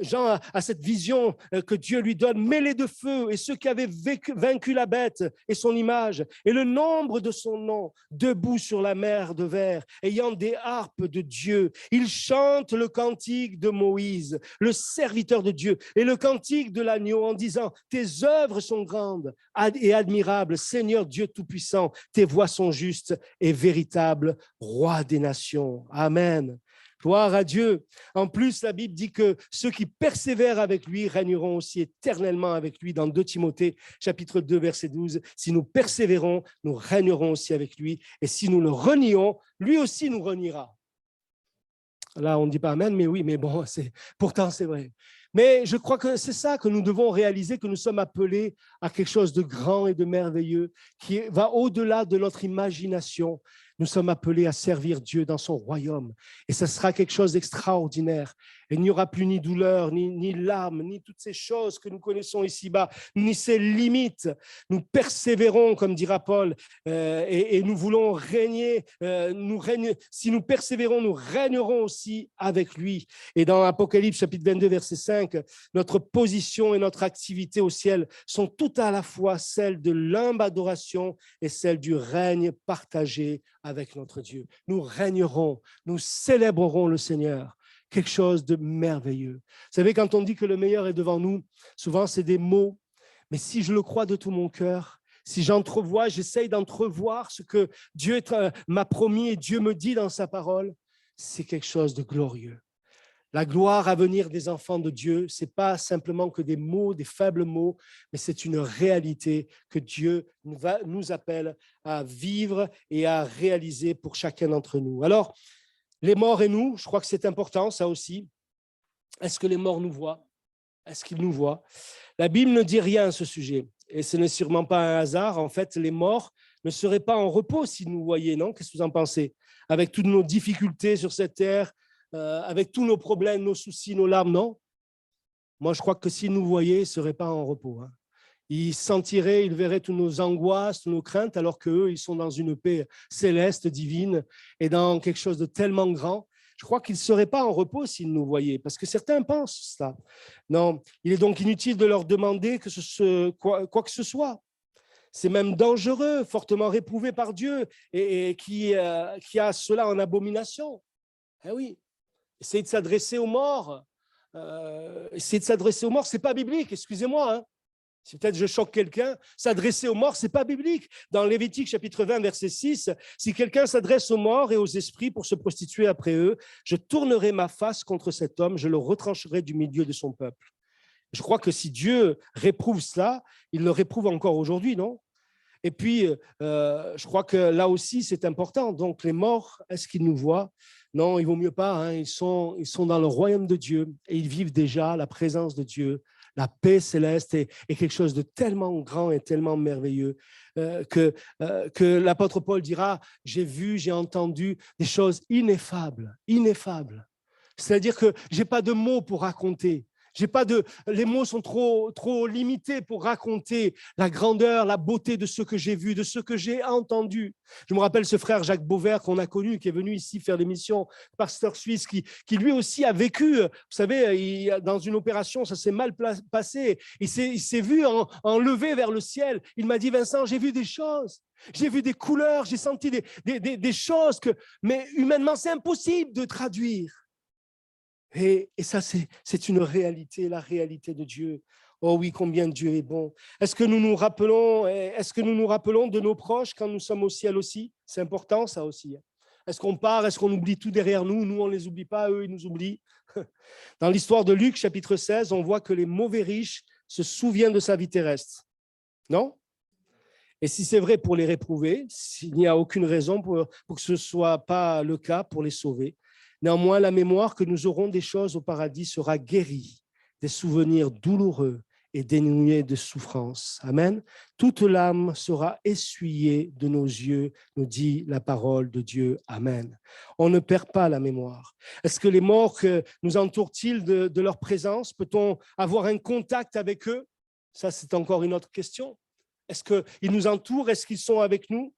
Jean a cette vision que Dieu lui donne, mêlée de feu, et ceux qui avaient vaincu la bête et son image, et le nombre de son nom, debout sur la mer de verre, ayant des harpes de Dieu. Ils chantent le cantique de Moïse, le serviteur de Dieu, et le cantique de l'agneau en disant, « Tes œuvres sont grandes et admirables, Seigneur Dieu Tout-Puissant, tes voies sont justes et véritables, Roi des nations. » Amen. Gloire à Dieu. En plus, la Bible dit que ceux qui persévèrent avec lui régneront aussi éternellement avec lui dans 2 Timothée, chapitre 2, verset 12. Si nous persévérons, nous régnerons aussi avec lui. Et si nous le renions, lui aussi nous reniera. Là, on ne dit pas amen, mais oui, mais bon, pourtant c'est vrai. Mais je crois que c'est ça que nous devons réaliser, que nous sommes appelés à quelque chose de grand et de merveilleux, qui va au-delà de notre imagination. Nous sommes appelés à servir Dieu dans son royaume. Et ce sera quelque chose d'extraordinaire. Et il n'y aura plus ni douleur, ni larmes, ni toutes ces choses que nous connaissons ici-bas, ni ces limites. Nous persévérons, comme dira Paul, et nous voulons régner. Si nous persévérons, nous régnerons aussi avec lui. Et dans Apocalypse, chapitre 22, verset 5, notre position et notre activité au ciel sont tout à la fois celles de l'humble adoration et celles du règne partagé avec notre Dieu. Nous régnerons, nous célébrerons le Seigneur. Quelque chose de merveilleux. Vous savez, quand on dit que le meilleur est devant nous, souvent c'est des mots, mais si je le crois de tout mon cœur, si j'entrevois, j'essaye d'entrevoir ce que Dieu m'a promis et Dieu me dit dans sa parole, c'est quelque chose de glorieux. La gloire à venir des enfants de Dieu, ce n'est pas simplement que des mots, des faibles mots, mais c'est une réalité que Dieu nous appelle à vivre et à réaliser pour chacun d'entre nous. Alors, les morts et nous, je crois que c'est important, ça aussi. Est-ce que les morts nous voient? Est-ce qu'ils nous voient? La Bible ne dit rien à ce sujet. Et ce n'est sûrement pas un hasard. En fait, les morts ne seraient pas en repos s'ils nous voyaient, non? Qu'est-ce que vous en pensez? Avec toutes nos difficultés sur cette terre, avec tous nos problèmes, nos soucis, nos larmes, non? Moi, je crois que s'ils nous voyaient, ils ne seraient pas en repos. Ils sentiraient, ils verraient toutes nos angoisses, toutes nos craintes, alors qu'eux, ils sont dans une paix céleste, divine, et dans quelque chose de tellement grand. Je crois qu'ils ne seraient pas en repos s'ils nous voyaient, parce que certains pensent ça. Non, il est donc inutile de leur demander quoi que ce soit. C'est même dangereux, fortement réprouvé par Dieu, et qui a cela en abomination. Eh oui, essayer de s'adresser aux morts, ce n'est pas biblique, excusez-moi, Si peut-être je choque quelqu'un, s'adresser aux morts, ce n'est pas biblique. Dans Lévitique chapitre 20, verset 6, si quelqu'un s'adresse aux morts et aux esprits pour se prostituer après eux, je tournerai ma face contre cet homme, je le retrancherai du milieu de son peuple. Je crois que si Dieu réprouve cela, il le réprouve encore aujourd'hui, non? Et puis, je crois que là aussi, c'est important. Donc, les morts, est-ce qu'ils nous voient? Non, il ne vaut mieux pas. Ils sont dans le royaume de Dieu et ils vivent déjà la présence de Dieu. La paix céleste est quelque chose de tellement grand et tellement merveilleux que l'apôtre Paul dira, j'ai vu, j'ai entendu des choses ineffables. C'est-à-dire que je n'ai pas de mots pour raconter. Les mots sont trop limités pour raconter la grandeur, la beauté de ce que j'ai vu, de ce que j'ai entendu. Je me rappelle ce frère Jacques Beauvert qu'on a connu, qui est venu ici faire l'émission, pasteur suisse, qui lui aussi a vécu, vous savez, dans une opération, ça s'est mal passé. Il s'est vu enlevé vers le ciel. Il m'a dit, Vincent, j'ai vu des choses. J'ai vu des couleurs, j'ai senti des choses mais humainement, c'est impossible de traduire. Et ça, c'est une réalité, la réalité de Dieu. Oh oui, combien Dieu est bon. Est-ce que nous nous rappelons de nos proches quand nous sommes au ciel aussi? C'est important, ça aussi. Est-ce qu'on part, est-ce qu'on oublie tout derrière nous? Nous, on ne les oublie pas, eux, ils nous oublient. Dans l'histoire de Luc, chapitre 16, on voit que les mauvais riches se souviennent de sa vie terrestre. Non? Et si c'est vrai pour les réprouver, s'il n'y a aucune raison pour que ce ne soit pas le cas pour les sauver, néanmoins, la mémoire que nous aurons des choses au paradis sera guérie, des souvenirs douloureux et dénués de souffrance. Amen. Toute l'âme sera essuyée de nos yeux, nous dit la parole de Dieu. Amen. On ne perd pas la mémoire. Est-ce que les morts nous entourent-ils de leur présence? Peut-on avoir un contact avec eux? Ça, c'est encore une autre question. Est-ce qu'ils nous entourent? Est-ce qu'ils sont avec nous?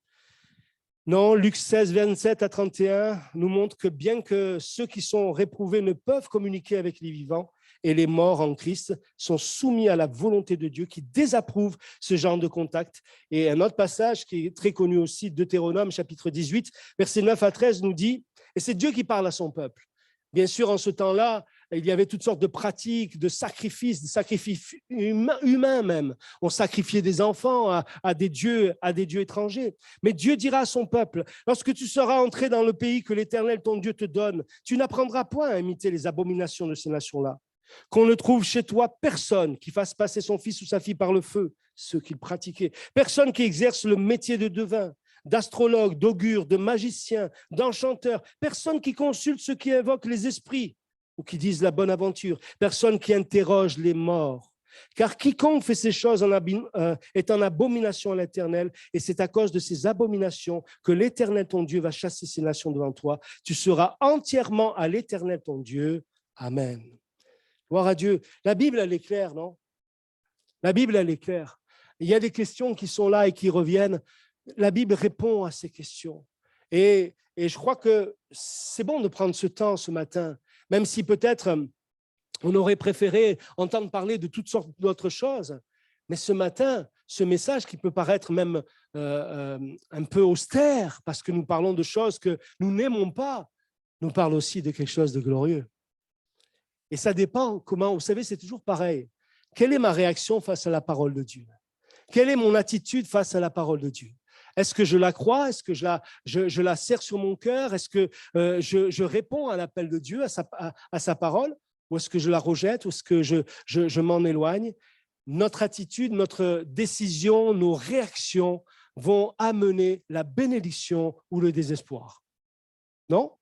Non, Luc 16, 27 à 31 nous montre que bien que ceux qui sont réprouvés ne peuvent communiquer avec les vivants, et les morts en Christ sont soumis à la volonté de Dieu qui désapprouve ce genre de contact. Et un autre passage qui est très connu aussi, Deutéronome chapitre 18, versets 9 à 13 nous dit, et c'est Dieu qui parle à son peuple. Bien sûr, en ce temps-là, il y avait toutes sortes de pratiques, de sacrifices humains même. On sacrifiait des enfants à des dieux étrangers. Mais Dieu dira à son peuple, lorsque tu seras entré dans le pays que l'Éternel, ton Dieu, te donne, tu n'apprendras point à imiter les abominations de ces nations-là. Qu'on ne trouve chez toi personne qui fasse passer son fils ou sa fille par le feu, ceux qu'ils pratiquaient. Personne qui exerce le métier de devin, d'astrologue, d'augure, de magicien, d'enchanteur. Personne qui consulte ceux qui invoquent les esprits ou qui disent la bonne aventure. Personne qui interroge les morts. Car quiconque fait ces choses est en abomination à l'Éternel, et c'est à cause de ces abominations que l'Éternel, ton Dieu, va chasser ces nations devant toi. Tu seras entièrement à l'Éternel, ton Dieu. Amen. Gloire à Dieu. La Bible, elle est claire, non? La Bible, elle est claire. Il y a des questions qui sont là et qui reviennent. La Bible répond à ces questions. Et je crois que c'est bon de prendre ce temps ce matin, même si peut-être on aurait préféré entendre parler de toutes sortes d'autres choses. Mais ce matin, ce message qui peut paraître même un peu austère, parce que nous parlons de choses que nous n'aimons pas, nous parle aussi de quelque chose de glorieux. Et ça dépend comment, vous savez, c'est toujours pareil. Quelle est ma réaction face à la parole de Dieu? Quelle est mon attitude face à la parole de Dieu? Est-ce que je la crois? Est-ce que je la serre sur mon cœur? Est-ce que je réponds à l'appel de Dieu, à sa parole? Ou est-ce que je la rejette? Ou est-ce que je m'en éloigne? Notre attitude, notre décision, nos réactions vont amener la bénédiction ou le désespoir. Non?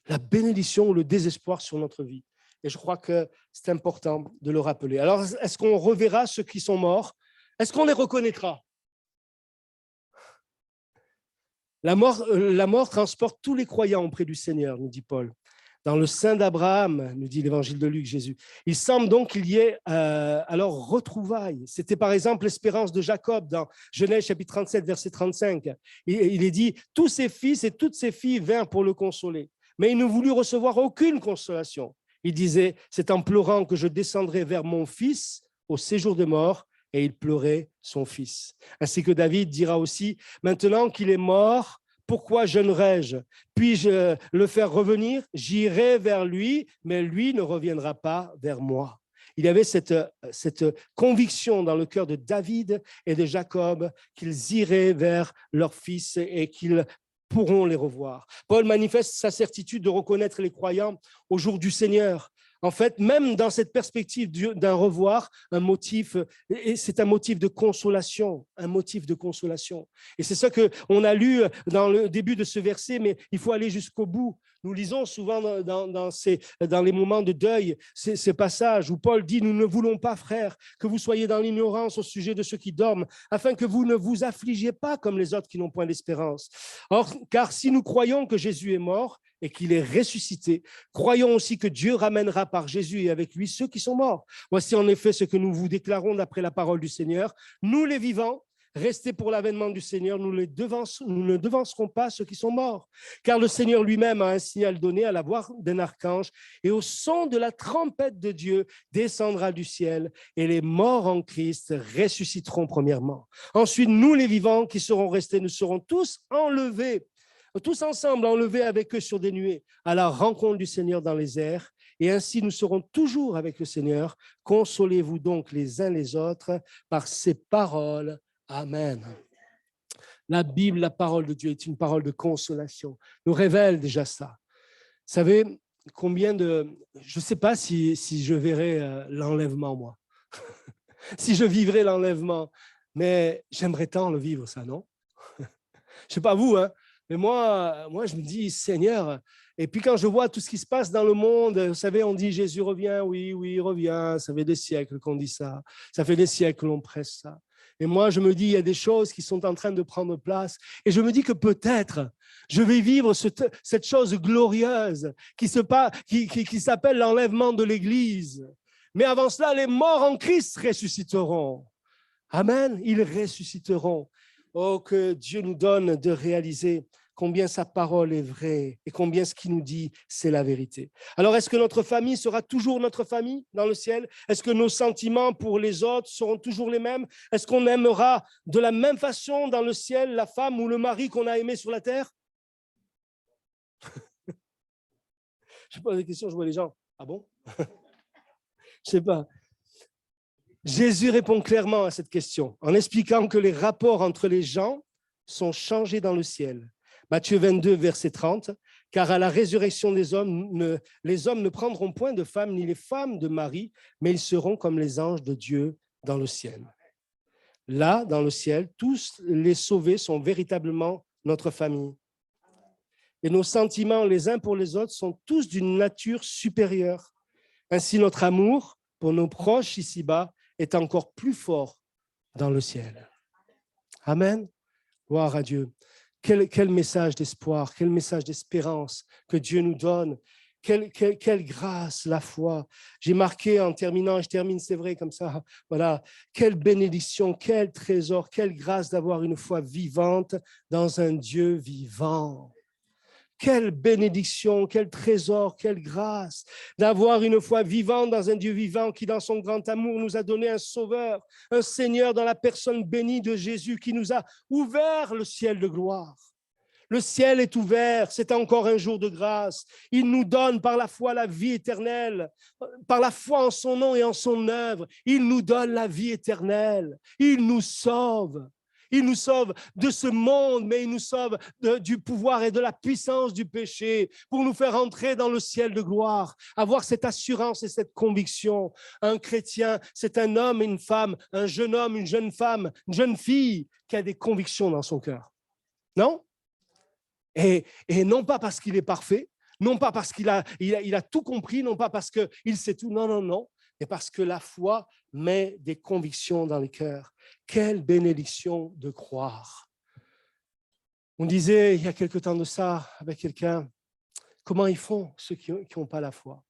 La bénédiction ou le désespoir sur notre vie. Et je crois que c'est important de le rappeler. Alors, est-ce qu'on reverra ceux qui sont morts? Est-ce qu'on les reconnaîtra? La mort transporte tous les croyants auprès du Seigneur, nous dit Paul. Dans le sein d'Abraham, nous dit l'évangile de Luc, Jésus. Il semble donc qu'il y ait alors retrouvailles. C'était par exemple l'espérance de Jacob dans Genèse chapitre 37, verset 35. Il est dit, tous ses fils et toutes ses filles vinrent pour le consoler, mais il ne voulut recevoir aucune consolation. Il disait, c'est en pleurant que je descendrai vers mon fils au séjour de mort, et il pleurait son fils. Ainsi que David dira aussi, maintenant qu'il est mort, pourquoi jeûnerai-je? Puis-je le faire revenir? J'irai vers lui, mais lui ne reviendra pas vers moi. Il y avait cette conviction dans le cœur de David et de Jacob qu'ils iraient vers leur fils et qu'ils pourront les revoir. Paul manifeste sa certitude de reconnaître les croyants au jour du Seigneur. En fait, même dans cette perspective d'un revoir, c'est un motif de consolation, un motif de consolation. Et c'est ça qu'on a lu dans le début de ce verset, mais il faut aller jusqu'au bout. Nous lisons souvent dans les moments de deuil ces passages où Paul dit « Nous ne voulons pas, frères, que vous soyez dans l'ignorance au sujet de ceux qui dorment, afin que vous ne vous affligiez pas comme les autres qui n'ont point d'espérance. Or, car si nous croyons que Jésus est mort et qu'il est ressuscité. Croyons aussi que Dieu ramènera par Jésus et avec lui ceux qui sont morts. Voici en effet ce que nous vous déclarons d'après la parole du Seigneur. Nous les vivants, restés pour l'avènement du Seigneur, nous ne devancerons pas ceux qui sont morts. Car le Seigneur lui-même a un signal donné à la voix d'un archange et au son de la trompette de Dieu descendra du ciel et les morts en Christ ressusciteront premièrement. Ensuite, nous les vivants qui serons restés, nous serons tous enlevés, tous ensemble enlevés avec eux sur des nuées à la rencontre du Seigneur dans les airs. Et ainsi, nous serons toujours avec le Seigneur. Consolez-vous donc les uns les autres par ces paroles. Amen. La Bible, la parole de Dieu est une parole de consolation, nous révèle déjà ça. Vous savez, combien de... Je ne sais pas si je verrai l'enlèvement, moi. Si je vivrai l'enlèvement, mais j'aimerais tant le vivre, ça, non? Je ne sais pas vous, hein, mais moi, je me dis, Seigneur, et puis quand je vois tout ce qui se passe dans le monde, vous savez, on dit Jésus revient, oui, il revient, ça fait des siècles qu'on dit ça, ça fait des siècles que l'on presse ça. Et moi, je me dis, il y a des choses qui sont en train de prendre place. Et je me dis que peut-être, je vais vivre cette chose glorieuse qui s'appelle l'enlèvement de l'Église. Mais avant cela, les morts en Christ ressusciteront. Amen, ils ressusciteront. Oh, que Dieu nous donne de réaliser combien sa parole est vraie et combien ce qu'il nous dit, c'est la vérité. Alors, est-ce que notre famille sera toujours notre famille dans le ciel? Est-ce que nos sentiments pour les autres seront toujours les mêmes? Est-ce qu'on aimera de la même façon dans le ciel la femme ou le mari qu'on a aimé sur la terre? Je pose des questions, je vois les gens. Ah bon? Je ne sais pas. Jésus répond clairement à cette question en expliquant que les rapports entre les gens sont changés dans le ciel. Matthieu 22, verset 30, « Car à la résurrection des hommes, les hommes ne prendront point de femmes ni les femmes de mari, mais ils seront comme les anges de Dieu dans le ciel. » Là, dans le ciel, tous les sauvés sont véritablement notre famille. Et nos sentiments les uns pour les autres sont tous d'une nature supérieure. Ainsi, notre amour pour nos proches ici-bas est encore plus fort dans le ciel. Amen. Gloire à Dieu. Quel message d'espoir, quel message d'espérance que Dieu nous donne. Quelle grâce, la foi. J'ai marqué en terminant, je termine, c'est vrai, comme ça. Voilà, quelle bénédiction, quel trésor, quelle grâce d'avoir une foi vivante dans un Dieu vivant. Quelle bénédiction, quel trésor, quelle grâce d'avoir une foi vivante dans un Dieu vivant qui, dans son grand amour, nous a donné un sauveur, un Seigneur dans la personne bénie de Jésus qui nous a ouvert le ciel de gloire. Le ciel est ouvert, c'est encore un jour de grâce. Il nous donne par la foi la vie éternelle, par la foi en son nom et en son œuvre. Il nous donne la vie éternelle, il nous sauve. Il nous sauve de ce monde, mais il nous sauve du pouvoir et de la puissance du péché pour nous faire entrer dans le ciel de gloire, avoir cette assurance et cette conviction. Un chrétien, c'est un homme et une femme, un jeune homme, une jeune femme, une jeune fille qui a des convictions dans son cœur. Non? Et non pas parce qu'il est parfait, non pas parce qu'il a tout compris, non pas parce qu'il sait tout, non, mais parce que la foi met des convictions dans les cœurs. Quelle bénédiction de croire. On disait il y a quelque temps de ça avec quelqu'un, comment ils font ceux qui n'ont pas la foi?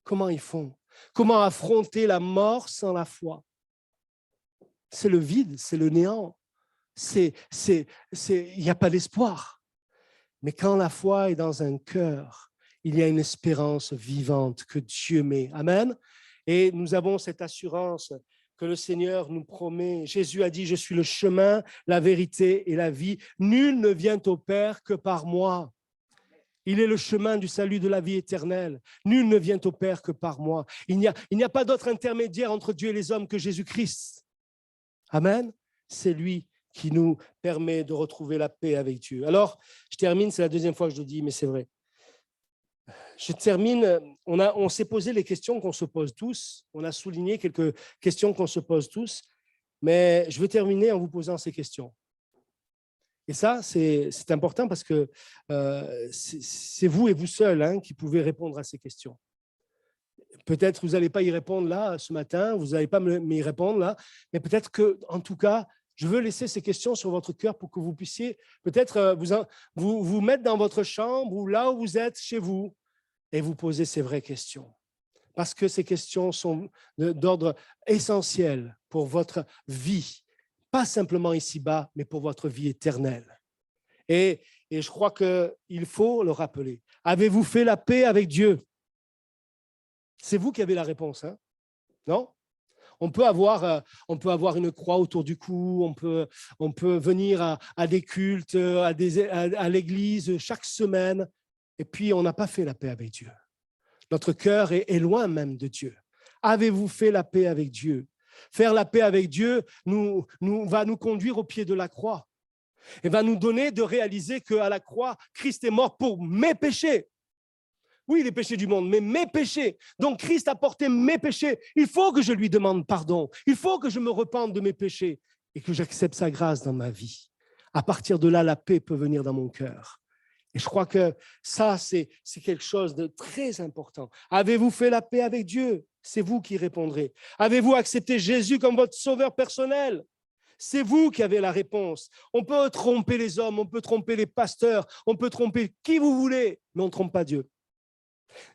Comment ils font? Comment affronter la mort sans la foi? C'est le vide, c'est le néant. Il n'y a pas d'espoir. Mais quand la foi est dans un cœur, il y a une espérance vivante que Dieu met. Amen. Et nous avons cette assurance que le Seigneur nous promet. Jésus a dit, je suis le chemin, la vérité et la vie. Nul ne vient au Père que par moi. Il est le chemin du salut de la vie éternelle. Nul ne vient au Père que par moi. Il n'y a pas d'autre intermédiaire entre Dieu et les hommes que Jésus-Christ. Amen. C'est lui qui nous permet de retrouver la paix avec Dieu. Alors, je termine, c'est la deuxième fois que je le dis, mais c'est vrai. Je termine, on s'est posé les questions qu'on se pose tous, on a souligné quelques questions qu'on se pose tous, mais je vais terminer en vous posant ces questions. Et ça, c'est important parce que c'est vous et vous seuls qui pouvez répondre à ces questions. Peut-être que vous n'allez pas y répondre là, ce matin, vous n'allez pas m'y répondre là, mais peut-être que, en tout cas, Je veux laisser ces questions sur votre cœur pour que vous puissiez peut-être vous mettre dans votre chambre ou là où vous êtes chez vous et vous poser ces vraies questions. Parce que ces questions sont d'ordre essentiel pour votre vie, pas simplement ici-bas, mais pour votre vie éternelle. Et je crois qu'il faut le rappeler. Avez-vous fait la paix avec Dieu? C'est vous qui avez la réponse, hein? Non? On peut avoir une croix autour du cou, on peut venir à des cultes, à l'église chaque semaine, et puis on n'a pas fait la paix avec Dieu. Notre cœur est loin même de Dieu. Avez-vous fait la paix avec Dieu? Faire la paix avec Dieu va nous conduire au pied de la croix et va nous donner de réaliser qu'à la croix, Christ est mort pour mes péchés. Oui, les péchés du monde, mais mes péchés. Donc, Christ a porté mes péchés. Il faut que je lui demande pardon. Il faut que je me repente de mes péchés et que j'accepte sa grâce dans ma vie. À partir de là, la paix peut venir dans mon cœur. Et je crois que ça, c'est quelque chose de très important. Avez-vous fait la paix avec Dieu? C'est vous qui répondrez. Avez-vous accepté Jésus comme votre sauveur personnel? C'est vous qui avez la réponse. On peut tromper les hommes, on peut tromper les pasteurs, on peut tromper qui vous voulez, mais on ne trompe pas Dieu.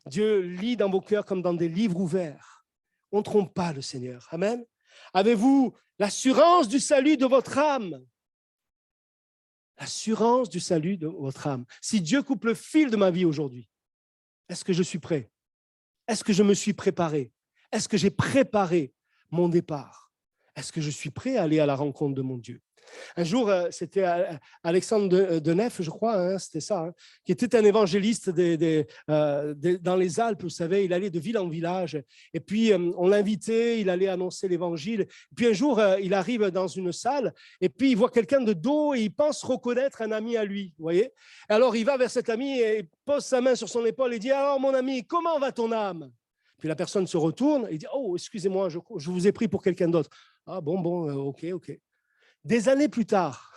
Dieu lit dans vos cœurs comme dans des livres ouverts. On ne trompe pas le Seigneur. Amen. Avez-vous l'assurance du salut de votre âme? L'assurance du salut de votre âme. Si Dieu coupe le fil de ma vie aujourd'hui, est-ce que je suis prêt? Est-ce que je me suis préparé? Est-ce que j'ai préparé mon départ? Est-ce que je suis prêt à aller à la rencontre de mon Dieu? Un jour, c'était Alexandre de Nef, je crois, hein, c'était ça, hein, qui était un évangéliste dans les Alpes, vous savez, il allait de ville en village, et puis on l'invitait, il allait annoncer l'évangile. Puis un jour, il arrive dans une salle, et puis il voit quelqu'un de dos, et il pense reconnaître un ami à lui, vous voyez. Alors il va vers cet ami, et il pose sa main sur son épaule, et dit « Alors mon ami, comment va ton âme ?» Puis la personne se retourne, et dit « Oh, excusez-moi, je vous ai pris pour quelqu'un d'autre. » Ah bon, ok. Des années plus tard,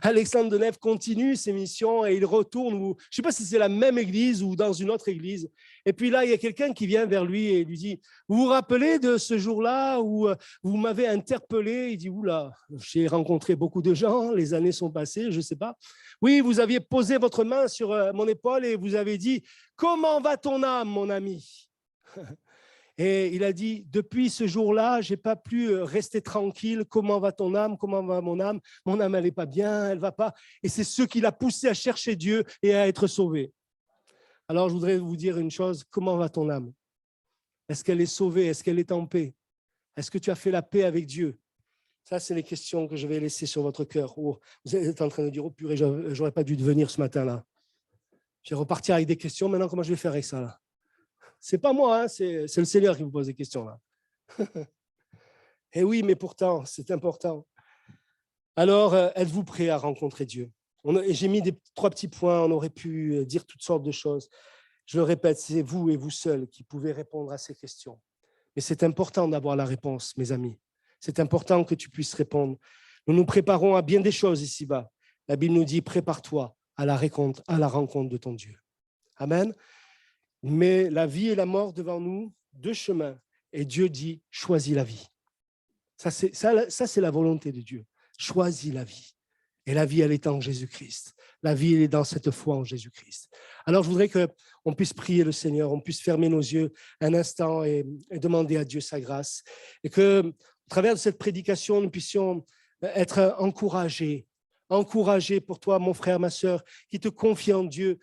Alexandre de Nef continue ses missions et il retourne, je ne sais pas si c'est la même église ou dans une autre église. Et puis là, il y a quelqu'un qui vient vers lui et lui dit « Vous vous rappelez de ce jour-là où vous m'avez interpellé ?» Il dit « Oula, j'ai rencontré beaucoup de gens, les années sont passées, je ne sais pas. Oui, vous aviez posé votre main sur mon épaule et vous avez dit « Comment va ton âme, mon ami ?» Et il a dit, depuis ce jour-là, je n'ai pas pu rester tranquille. Comment va ton âme? Comment va mon âme? Mon âme, elle n'est pas bien, elle ne va pas. Et c'est ce qui l'a poussé à chercher Dieu et à être sauvé. Alors, je voudrais vous dire une chose. Comment va ton âme? Est-ce qu'elle est sauvée? Est-ce qu'elle est en paix? Est-ce que tu as fait la paix avec Dieu? Ça, c'est les questions que je vais laisser sur votre cœur. Oh, vous êtes en train de dire, oh purée, je n'aurais pas dû venir ce matin-là. Je vais repartir avec des questions. Maintenant, comment je vais faire avec ça là? Ce n'est pas moi, hein, c'est le Seigneur qui vous pose des questions là. Et oui, mais pourtant, c'est important. Alors, êtes-vous prêt à rencontrer Dieu? J'ai mis 3 petits points, on aurait pu dire toutes sortes de choses. Je le répète, c'est vous et vous seuls qui pouvez répondre à ces questions. Mais c'est important d'avoir la réponse, mes amis. C'est important que tu puisses répondre. Nous nous préparons à bien des choses ici-bas. La Bible nous dit, prépare-toi à la rencontre de ton Dieu. Amen. Mais la vie et la mort devant nous, 2 chemins. Et Dieu dit, choisis la vie. Ça, c'est la volonté de Dieu. Choisis la vie. Et la vie, elle est en Jésus-Christ. La vie, elle est dans cette foi en Jésus-Christ. Alors, je voudrais qu'on puisse prier le Seigneur, on puisse fermer nos yeux un instant et demander à Dieu sa grâce. Et que, au travers de cette prédication, nous puissions être encouragés pour toi, mon frère, ma sœur, qui te confie en Dieu.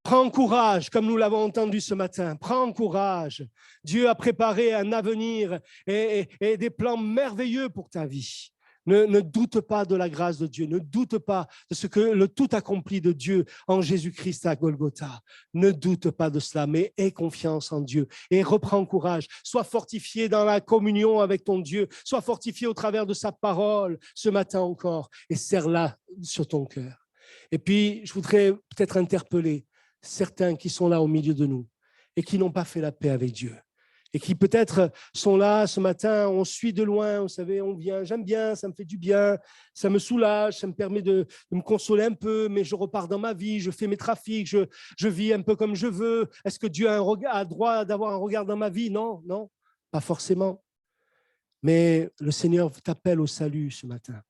Prends courage, comme nous l'avons entendu ce matin. Prends courage. Dieu a préparé un avenir et des plans merveilleux pour ta vie. Ne doute pas de la grâce de Dieu. Ne doute pas de ce que le tout accompli de Dieu en Jésus-Christ à Golgotha. Ne doute pas de cela, mais aie confiance en Dieu et reprends courage. Sois fortifié dans la communion avec ton Dieu. Sois fortifié au travers de sa parole ce matin encore et serre-la sur ton cœur. Et puis, je voudrais peut-être interpeller certains qui sont là au milieu de nous et qui n'ont pas fait la paix avec Dieu et qui peut-être sont là ce matin, on suit de loin, vous savez, on vient, j'aime bien, ça me fait du bien, ça me soulage, ça me permet de me consoler un peu, mais je repars dans ma vie, je fais mes trafics, je vis un peu comme je veux. Est-ce que Dieu a le droit d'avoir un regard dans ma vie? Non, pas forcément. Mais le Seigneur t'appelle au salut ce matin.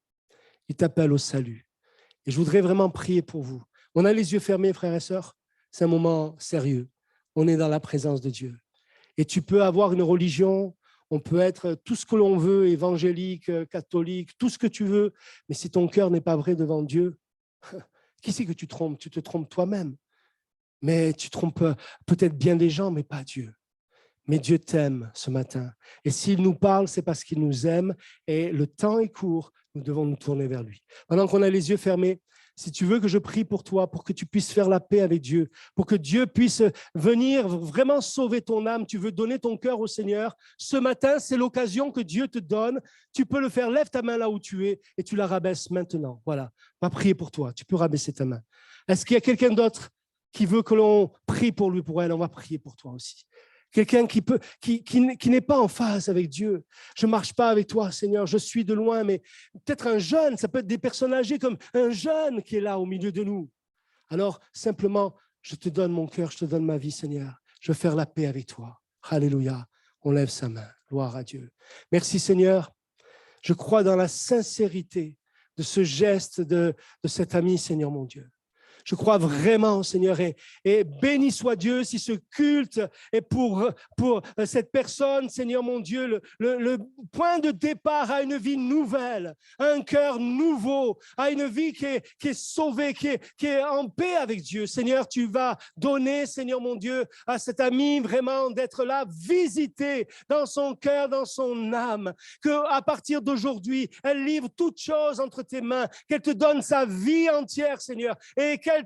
Il t'appelle au salut. Et je voudrais vraiment prier pour vous. On a les yeux fermés, frères et sœurs. C'est un moment sérieux. On est dans la présence de Dieu. Et tu peux avoir une religion, on peut être tout ce que l'on veut, évangélique, catholique, tout ce que tu veux, mais si ton cœur n'est pas vrai devant Dieu, qui c'est que tu trompes? Tu te trompes toi-même. Mais tu trompes peut-être bien des gens, mais pas Dieu. Mais Dieu t'aime ce matin. Et s'il nous parle, c'est parce qu'il nous aime. Et le temps est court, nous devons nous tourner vers lui. Pendant qu'on a les yeux fermés, si tu veux que je prie pour toi, pour que tu puisses faire la paix avec Dieu, pour que Dieu puisse venir vraiment sauver ton âme, tu veux donner ton cœur au Seigneur, ce matin, c'est l'occasion que Dieu te donne. Tu peux le faire, lève ta main là où tu es et tu la rabaisses maintenant. Voilà, on va prier pour toi. Tu peux rabaisser ta main. Est-ce qu'il y a quelqu'un d'autre qui veut que l'on prie pour lui, pour elle? On va prier pour toi aussi. Quelqu'un qui n'est pas en phase avec Dieu. Je ne marche pas avec toi, Seigneur, je suis de loin, mais peut-être un jeune, ça peut être des personnes âgées comme un jeune qui est là au milieu de nous. Alors, simplement, je te donne mon cœur, je te donne ma vie, Seigneur. Je veux faire la paix avec toi. Alléluia. On lève sa main. Gloire à Dieu. Merci, Seigneur. Je crois dans la sincérité de ce geste de cet ami, Seigneur mon Dieu. Je crois vraiment, Seigneur, et béni soit Dieu si ce culte est pour cette personne, Seigneur mon Dieu, le point de départ à une vie nouvelle, à un cœur nouveau, à une vie qui est sauvée, qui est en paix avec Dieu. Seigneur, tu vas donner, Seigneur mon Dieu, à cet ami vraiment d'être là, visité dans son cœur, dans son âme, qu'à partir d'aujourd'hui, elle livre toute chose entre tes mains, qu'elle te donne sa vie entière, Seigneur, et qu'elle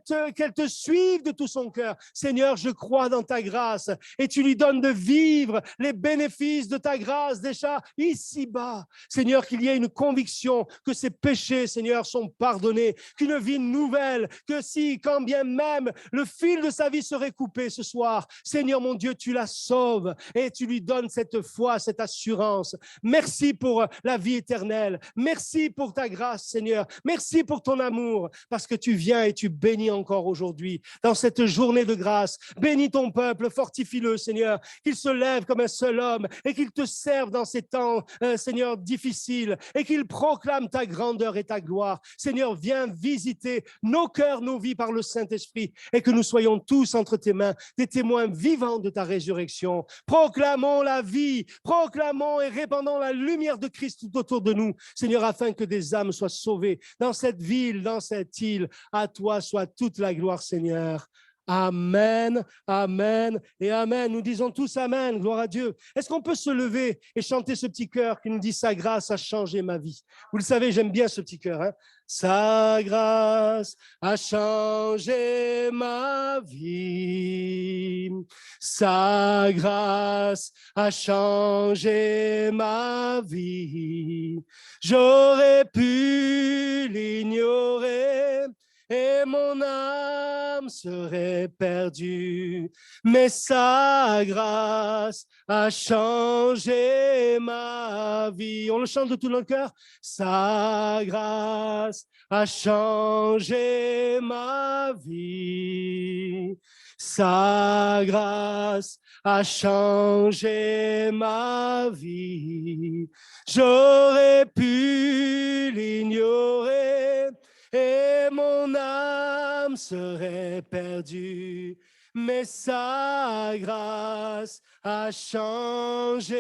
te suive de tout son cœur. Seigneur, je crois dans ta grâce et tu lui donnes de vivre les bénéfices de ta grâce déjà ici-bas. Seigneur, qu'il y ait une conviction que ses péchés, Seigneur, sont pardonnés, qu'une vie nouvelle, que si, quand bien même le fil de sa vie serait coupé ce soir, Seigneur mon Dieu, tu la sauves et tu lui donnes cette foi, cette assurance. Merci pour la vie éternelle. Merci pour ta grâce, Seigneur. Merci pour ton amour, parce que tu viens et tu bénis encore aujourd'hui, dans cette journée de grâce. Bénis ton peuple, fortifie-le, Seigneur, qu'il se lève comme un seul homme et qu'il te serve dans ces temps, Seigneur, difficiles, et qu'il proclame ta grandeur et ta gloire. Seigneur, viens visiter nos cœurs, nos vies par le Saint-Esprit, et que nous soyons tous entre tes mains, des témoins vivants de ta résurrection. Proclamons la vie, proclamons et répandons la lumière de Christ tout autour de nous, Seigneur, afin que des âmes soient sauvées dans cette ville, dans cette île. À toi soit toute la gloire, Seigneur. Amen, amen et amen. Nous disons tous amen, gloire à Dieu. Est-ce qu'on peut se lever et chanter ce petit cœur qui nous dit « Sa grâce a changé ma vie ». Vous le savez, j'aime bien ce petit cœur. Hein? Sa grâce a changé ma vie. Sa grâce a changé ma vie. J'aurais pu l'ignorer et mon âme serait perdue, mais sa grâce a changé ma vie. On le chante de tout notre cœur. Sa grâce a changé ma vie. Sa grâce a changé ma vie. J'aurais pu l'ignorer et mon âme serait perdue, mais sa grâce a changé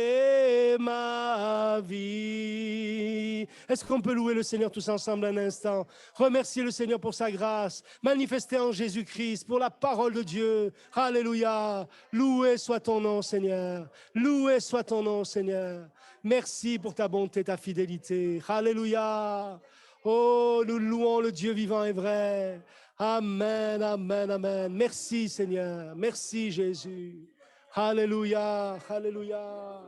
ma vie. Est-ce qu'on peut louer le Seigneur tous ensemble un instant? Remercier le Seigneur pour sa grâce, manifestée en Jésus-Christ, pour la parole de Dieu. Alléluia. Loué soit ton nom, Seigneur. Loué soit ton nom, Seigneur. Merci pour ta bonté, ta fidélité. Alléluia. Oh, nous louons le Dieu vivant et vrai. Amen, amen, amen. Merci Seigneur, merci Jésus. Alléluia, alléluia.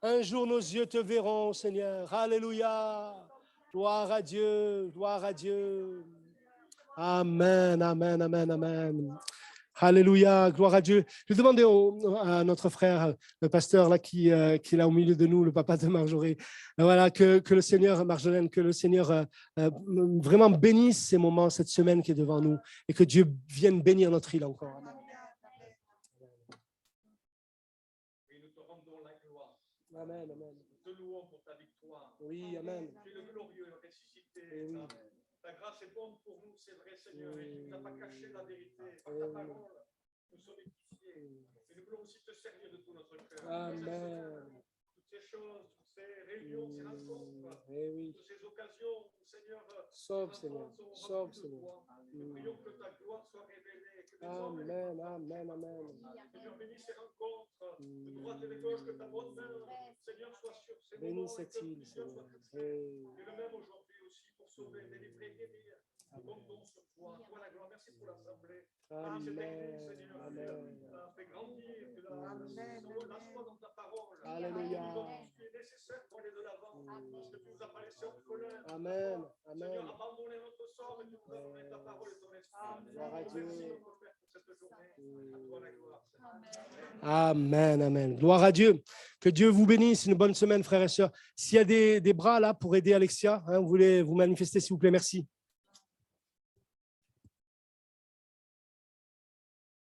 Un jour nos yeux te verront Seigneur. Alléluia. Gloire à Dieu, gloire à Dieu. Amen, amen, amen, amen. Alléluia, gloire à Dieu. Je vais demander à notre frère, le pasteur là, qui est là au milieu de nous, le papa de Marjorie, voilà, que le Seigneur, Marjolaine, que le Seigneur vraiment bénisse ces moments, cette semaine qui est devant nous, et que Dieu vienne bénir notre île encore. Amen, amen. Nous te louons pour ta victoire. Oui, amen. Tu es le glorieux, le ressuscité. Et oui. Ta grâce est bonne pour nous, c'est vrai, Seigneur, et tu ne nous as pas caché la vérité. Par Et ta oui. parole, nous sommes édifiés. Et nous voulons aussi te servir de tout notre cœur. Amen. Toutes ces choses, toutes ces réunions, ces rencontres, Et oui. toutes ces occasions, Seigneur, Sauve, Seigneur. Sauve, Seigneur. nous prions que ta gloire soit révélée, que les hommes et les Amen, amen, amen. Seigneur, bénis ces rencontres, de droite et de gauche, que ta bonne main, Seigneur, soit sur ces Bénis moments, et cette que île, plusieurs Seigneur. soient touchés. Et le même aujourd'hui aussi, pour sauver, délivrer, guérir. Nous comptons sur toi. Toi la gloire. Merci pour l'assemblée. Bénis cette église, Seigneur. Fais grandir, que la foi dans ta parole. Alléluia. Nous donnons ce qui est nécessaire pour aller de l'avant. Parce que tu nous as pas laissé orphelins. Amen, amen. Seigneur, abandonner notre sort, mais tu nous as donné ta parole et ton esprit. Gloire à Dieu. Merci notre Père pour cette journée. À toi la gloire. Amen, amen. Gloire à Dieu. Que Dieu vous bénisse. Une bonne semaine, frères et sœurs. S'il y a des bras là pour aider Alexia, vous voulez vous manifester, s'il vous plaît, merci.